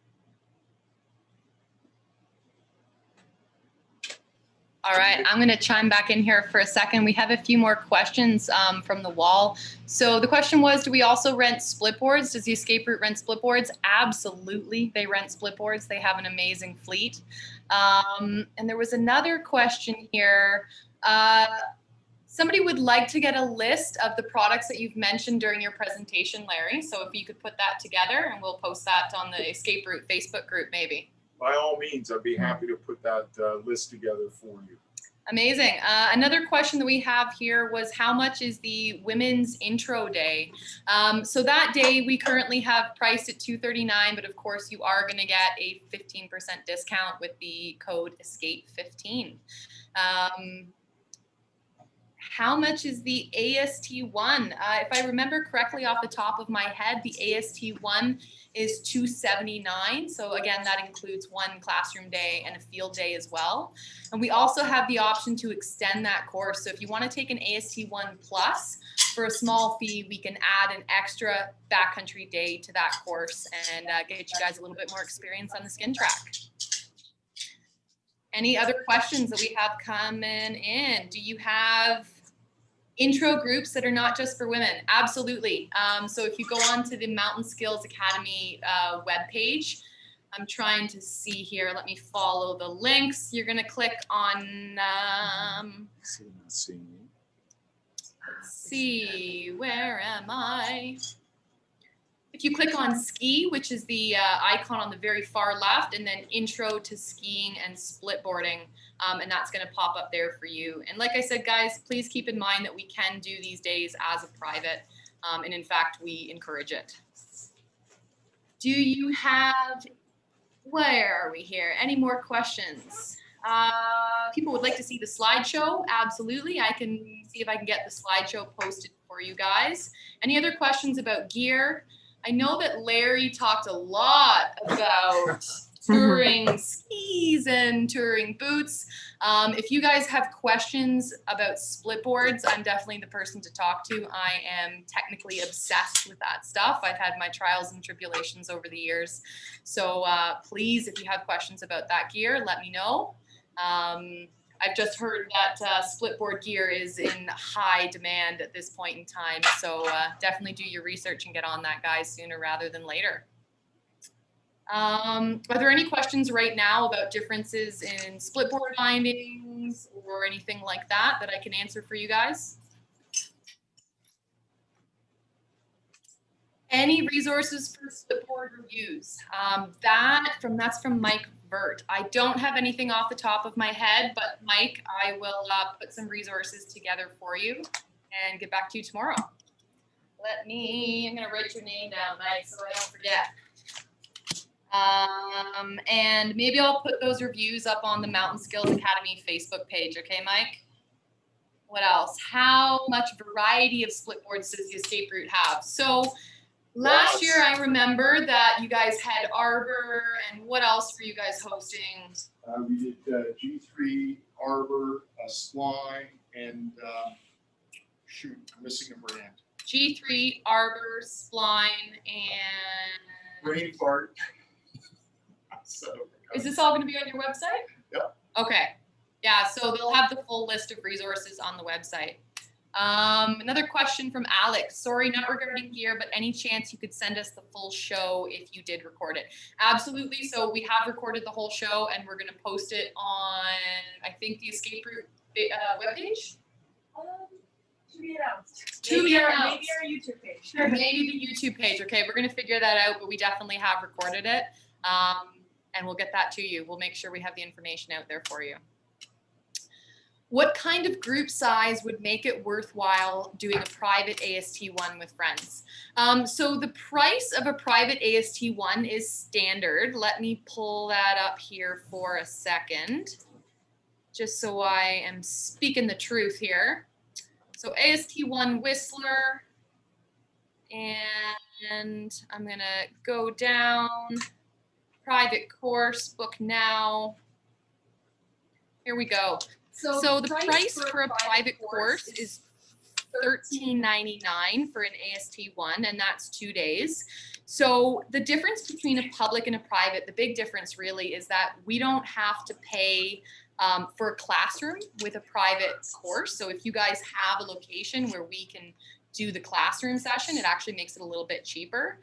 All right, I'm going to chime back in here for a second. We have a few more questions from the wall. So the question was, do we also rent split boards? Does the Escape Route rent split boards? Absolutely, they rent split boards. They have an amazing fleet. And there was another question here. Somebody would like to get a list of the products that you've mentioned during your presentation, Larry. So if you could put that together and we'll post that on the Escape Route Facebook group, maybe. By all means, I'd be happy to put that list together for you. Amazing. Another question that we have here was how much is the Women's Intro Day? So that day we currently have priced at $239, but of course you are going to get a 15% discount with the code ESCAPE15. How much is the AST1? If I remember correctly off the top of my head, the AST1 is $279. So again, that includes one classroom day and a field day as well. And we also have the option to extend that course. So if you want to take an AST1 plus for a small fee, we can add an extra backcountry day to that course and get you guys a little bit more experience on the skin track. Any other questions that we have coming in? Do you have intro groups that are not just for women? Absolutely. So if you go on to the Mountain Skills Academy webpage, I'm trying to see here. Let me follow the links. You're going to click on, let's see, where am I? If you click on ski, which is the icon on the very far left, and then intro to skiing and splitboarding, and that's going to pop up there for you. And like I said, guys, please keep in mind that we can do these days as a private, and in fact, we encourage it. Do you have, where are we here? Any more questions? People would like to see the slideshow. Absolutely. I can see if I can get the slideshow posted for you guys. Any other questions about gear? I know that Larry talked a lot about touring skis and touring boots. If you guys have questions about split boards, I'm definitely the person to talk to. I am technically obsessed with that stuff. I've had my trials and tribulations over the years. So please, if you have questions about that gear, let me know. I've just heard that split board gear is in high demand at this point in time. So definitely do your research and get on that, guys, sooner rather than later. Are there any questions right now about differences in split board bindings or anything like that that I can answer for you guys? Any resources for split board reviews? That's from Mike Vert. I don't have anything off the top of my head, but Mike, I will put some resources together for you and get back to you tomorrow. I'm gonna write your name down, Mike, so I don't forget. And maybe I'll put those reviews up on the Mountain Skills Academy Facebook page. Okay, Mike? What else? How much variety of split boards does the Escape Route have? So last year, I remember that you guys had Arbor, and what else were you guys hosting? We did G3, Arbor, Spline, and shoot, I'm missing a brand. G3, Arbor, Spline, and Brain fart. So, is this all going to be on your website? Yep. Okay. Yeah, so they'll have the full list of resources on the website. Another question from Alex. Sorry, not regarding gear, but any chance you could send us the full show if you did record it? Absolutely. So we have recorded the whole show, and we're going to post it on, I think, the Escape Route webpage. To be announced. To be announced. Maybe our YouTube page. Maybe the YouTube page. Okay, we're going to figure that out, but we definitely have recorded it, and we'll get that to you. We'll make sure we have the information out there for you. What kind of group size would make it worthwhile doing a private AST1 with friends? So the price of a private AST1 is standard. Let me pull that up here for a second, just so I am speaking the truth here. So AST1 Whistler, and I'm gonna go down, private course, book now. Here we go. So the price for a private course is $13.99 for an AST1, and that's 2 days. So the difference between a public and a private, the big difference really is that we don't have to pay for a classroom with a private course. So if you guys have a location where we can do the classroom session, it actually makes it a little bit cheaper.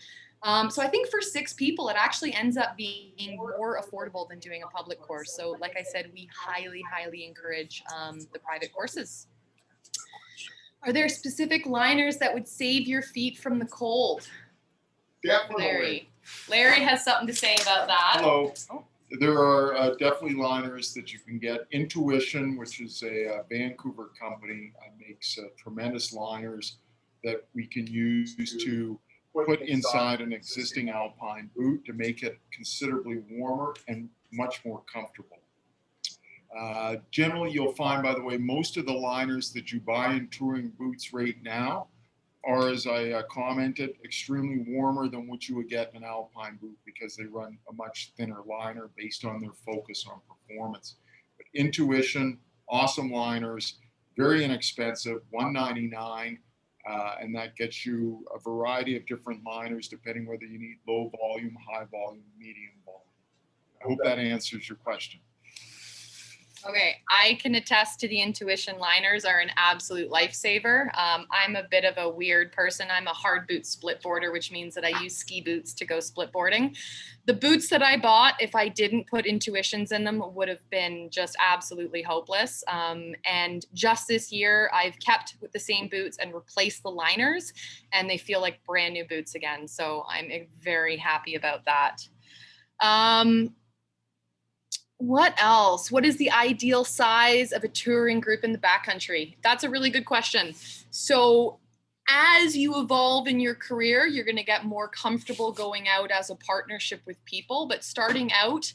So I think for 6 people, it actually ends up being more affordable than doing a public course. So like I said, we highly, highly encourage the private courses. Are there specific liners that would save your feet from the cold? Definitely. Larry has something to say about that. Hello. Oh. There are definitely liners that you can get. Intuition, which is a Vancouver company, makes tremendous liners that we can use to put inside an existing alpine boot to make it considerably warmer and much more comfortable. Generally, you'll find, by the way, most of the liners that you buy in touring boots right now are, as I commented, extremely warmer than what you would get in an alpine boot because they run a much thinner liner based on their focus on performance. But Intuition, awesome liners, very inexpensive, $199, and that gets you a variety of different liners depending whether you need low volume, high volume, medium volume. I hope that answers your question. Okay, I can attest to the Intuition liners are an absolute lifesaver. I'm a bit of a weird person. I'm a hard boot split boarder, which means that I use ski boots to go split boarding. The boots that I bought, if I didn't put Intuitions in them, would have been just absolutely hopeless. And just this year, I've kept with the same boots and replaced the liners, and they feel like brand new boots again. So I'm very happy about that. What else? What is the ideal size of a touring group in the backcountry? That's a really good question. So as you evolve in your career, you're going to get more comfortable going out as a partnership with people. But starting out,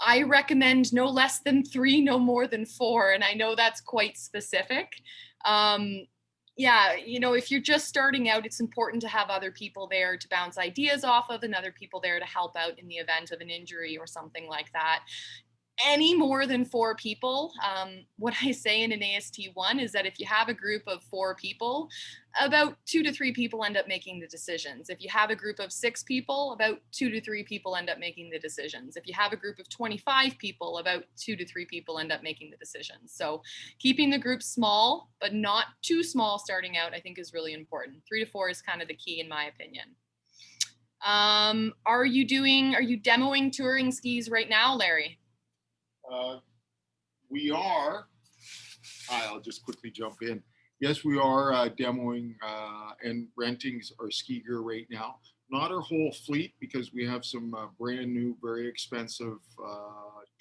I recommend no less than 3, no more than 4. And I know that's quite specific. Yeah, you know, if you're just starting out, it's important to have other people there to bounce ideas off of and other people there to help out in the event of an injury or something like that. Any more than 4 people, what I say in an AST1 is that if you have a group of 4 people, about 2 to 3 people end up making the decisions. If you have a group of 6 people, about 2 to 3 people end up making the decisions. If you have a group of 25 people, about 2 to 3 people end up making the decisions. So keeping the group small, but not too small starting out, I think is really important. 3 to 4 is kind of the key in my opinion. Are you demoing touring skis right now, Larry? We are, I'll just quickly jump in. Yes, we are demoing and renting our ski gear right now. Not our whole fleet because we have some brand new, very expensive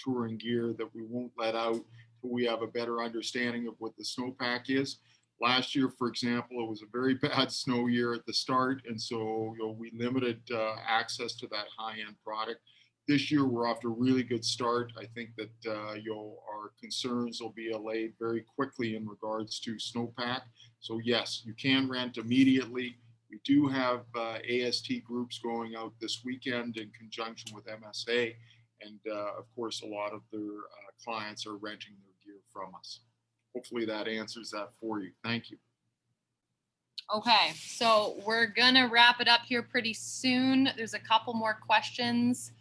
touring gear that we won't let out until we have a better understanding of what the snowpack is. Last year, for example, it was a very bad snow year at the start, and so we limited access to that high-end product. This year, we're off to a really good start. I think that our concerns will be allayed very quickly in regards to snowpack. So yes, you can rent immediately. We do have AST groups going out this weekend in conjunction with MSA. And of course, a lot of their clients are renting their gear from us. Hopefully that answers that for you. Thank you. Okay, so we're gonna wrap it up here pretty soon. There's a couple more questions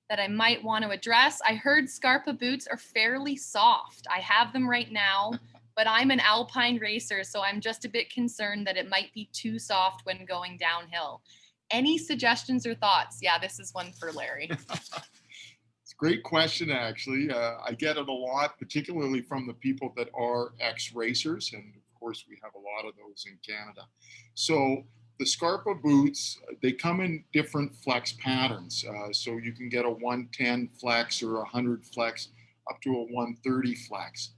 that I might want to address. I heard Scarpa boots are fairly soft. I have them right now, but I'm an alpine racer, so I'm just a bit concerned that it might be too soft when going downhill. Any suggestions or thoughts? Yeah, this is one for Larry. It's a great question, actually. I get it a lot, particularly from the people that are ex-racers, and of course we have a lot of those in Canada. So the Scarpa boots, they come in different flex patterns. So you can get a 110 flex or 100 flex up to a 130 flex.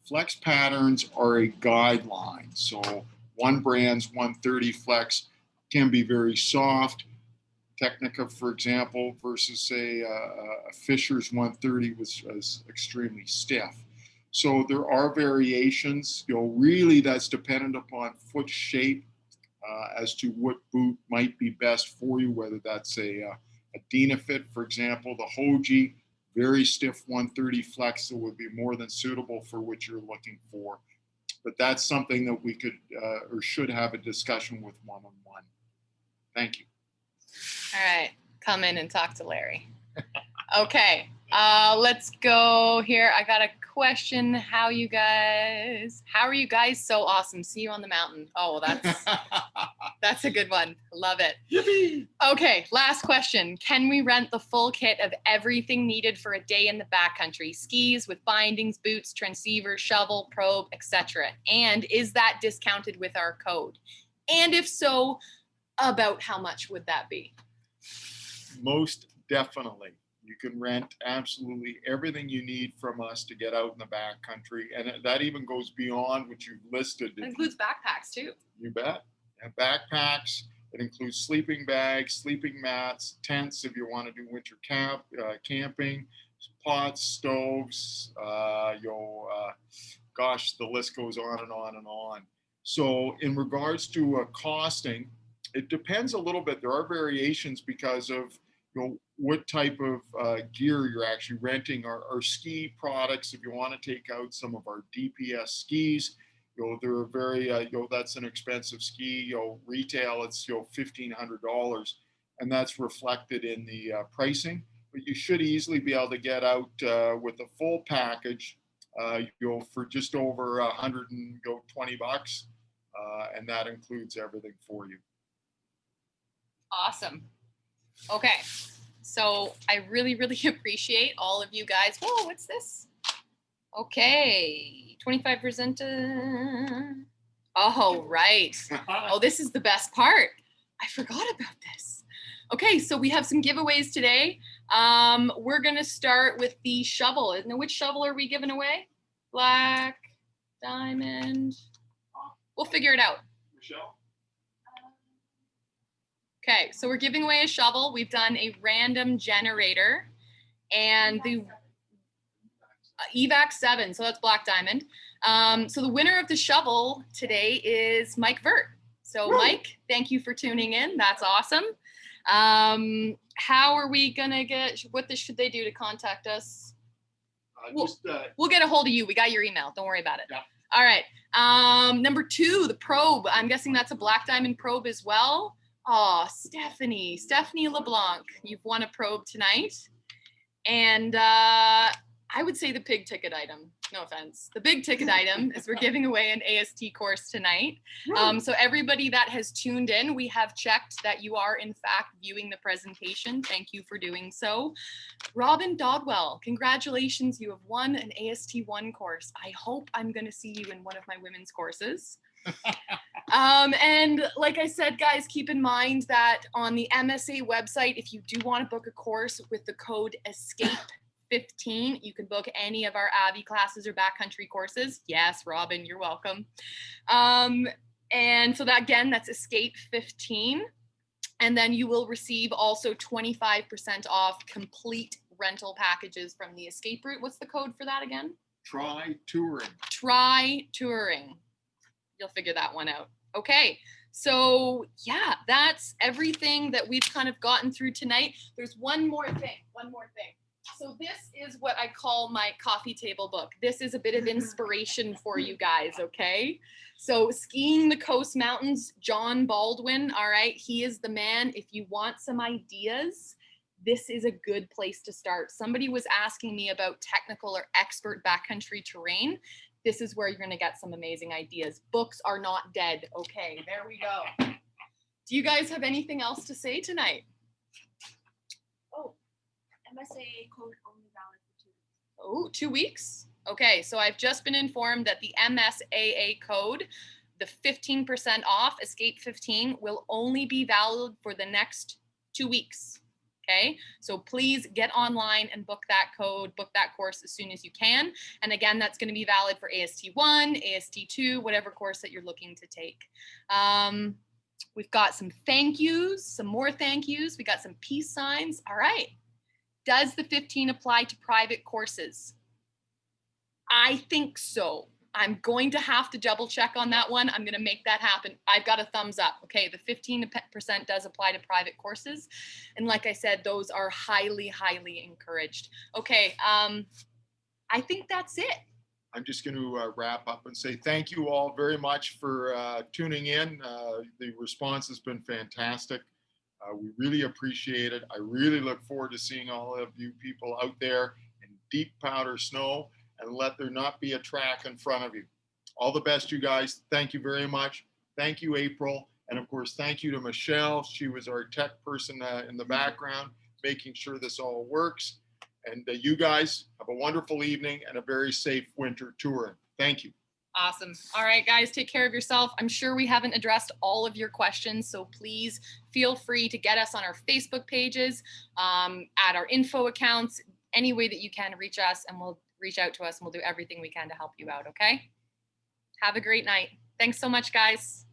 Flex patterns are a guideline. So one brand's 130 flex can be very soft. Technica, for example, versus say a Fisher's 130 was extremely stiff. So there are variations. Really that's dependent upon foot shape. As to what boot might be best for you, whether that's a Dynafit, for example, the Hoji, very stiff 130 flex that would be more than suitable for what you're looking for. But that's something that we could or should have a discussion with one-on-one. Thank you. All right, come in and talk to Larry. Okay, let's go here. I got a question. How are you guys so awesome? See you on the mountain. Oh, that's That's a good one. Love it. Yippee! Okay, last question. Can we rent the full kit of everything needed for a day in the backcountry? Skis with bindings, boots, transceiver, shovel, probe, etc. And is that discounted with our code? And if so, about how much would that be? Most definitely. You can rent absolutely everything you need from us to get out in the backcountry. And that even goes beyond what you've listed. It includes backpacks too. You bet. And backpacks. It includes sleeping bags, sleeping mats, tents if you want to do winter camping, pots, stoves. Gosh, the list goes on and on and on. So in regards to costing, it depends a little bit. There are variations because of what type of gear you're actually renting. Our ski products, if you want to take out some of our DPS skis, they're very, that's an expensive ski. Retail, it's $1,500, and that's reflected in the pricing. But you should easily be able to get out with a full package, for just over $120, and that includes everything for you. Awesome. Okay, so I really, really appreciate all of you guys. Whoa, what's this? Okay, 25%. Oh, right. Oh, this is the best part. I forgot about this. Okay, so we have some giveaways today. We're gonna start with the shovel. Which shovel are we giving away? Black, diamond. We'll figure it out. Michelle? Okay, so we're giving away a shovel. We've done a random generator and the EVAC 7, so that's black diamond. So the winner of the shovel today is Mike Vert. So Mike, thank you for tuning in. That's awesome. How are we gonna get, should they do to contact us? We'll get a hold of you. We got your email. Don't worry about it. Yeah. All right. Number 2, the probe. I'm guessing that's a black diamond probe as well. Oh, Stephanie LeBlanc, you've won a probe tonight. And I would say the big ticket item, no offense. The big ticket item is we're giving away an AST course tonight. So everybody that has tuned in, we have checked that you are in fact viewing the presentation. Thank you for doing so. Robin Dodwell, congratulations, you have won an AST1 course. I hope I'm gonna see you in one of my women's courses. And like I said, guys, keep in mind that on the MSA website, if you do want to book a course with the code ESCAPE15, you can book any of our AVI classes or backcountry courses. Yes, Robin, you're welcome. And so that, again, that's ESCAPE15. And then you will receive also 25% off complete rental packages from the Escape route. What's the code for that again? Try touring. Try touring. You'll figure that one out. Okay, so yeah, that's everything that we've kind of gotten through tonight. There's one more thing. So this is what I call my coffee table book. This is a bit of inspiration for you guys, okay? So Skiing the Coast Mountains, John Baldwin, all right? He is the man. If you want some ideas, this is a good place to start. Somebody was asking me about technical or expert backcountry terrain. This is where you're going to get some amazing ideas. Books are not dead. Okay, there we go. Do you guys have anything else to say tonight? Oh, MSA code only valid for 2 weeks. Oh, 2 weeks? Okay, so I've just been informed that the MSAA code, the 15% off, Escape 15, will only be valid for the next 2 weeks. Okay, so please get online and book that code, book that course as soon as you can. And again, that's going to be valid for AST1, AST2, whatever course that you're looking to take. We've got some thank yous, some more thank yous. We got some peace signs. All right. Does the 15 apply to private courses? I think so. I'm going to have to double check on that one. I'm going to make that happen. I've got a thumbs up. Okay, the 15% does apply to private courses. And like I said, those are highly, highly encouraged. Okay, I think that's it. I'm just going to wrap up and say thank you all very much for tuning in. The response has been fantastic. We really appreciate it. I really look forward to seeing all of you people out there in deep powder snow, and let there not be a track in front of you. All the best, you guys. Thank you very much. Thank you, April. And of course, thank you to Michelle. She was our tech person in the background, making sure this all works. And you guys have a wonderful evening and a very safe winter touring. Thank you. Awesome. All right, guys, take care of yourself. I'm sure we haven't addressed all of your questions, so please feel free to get us on our Facebook pages, at our info accounts, any way that you can reach us, and we'll reach out to us and we'll do everything we can to help you out, okay? Have a great night. Thanks so much, guys.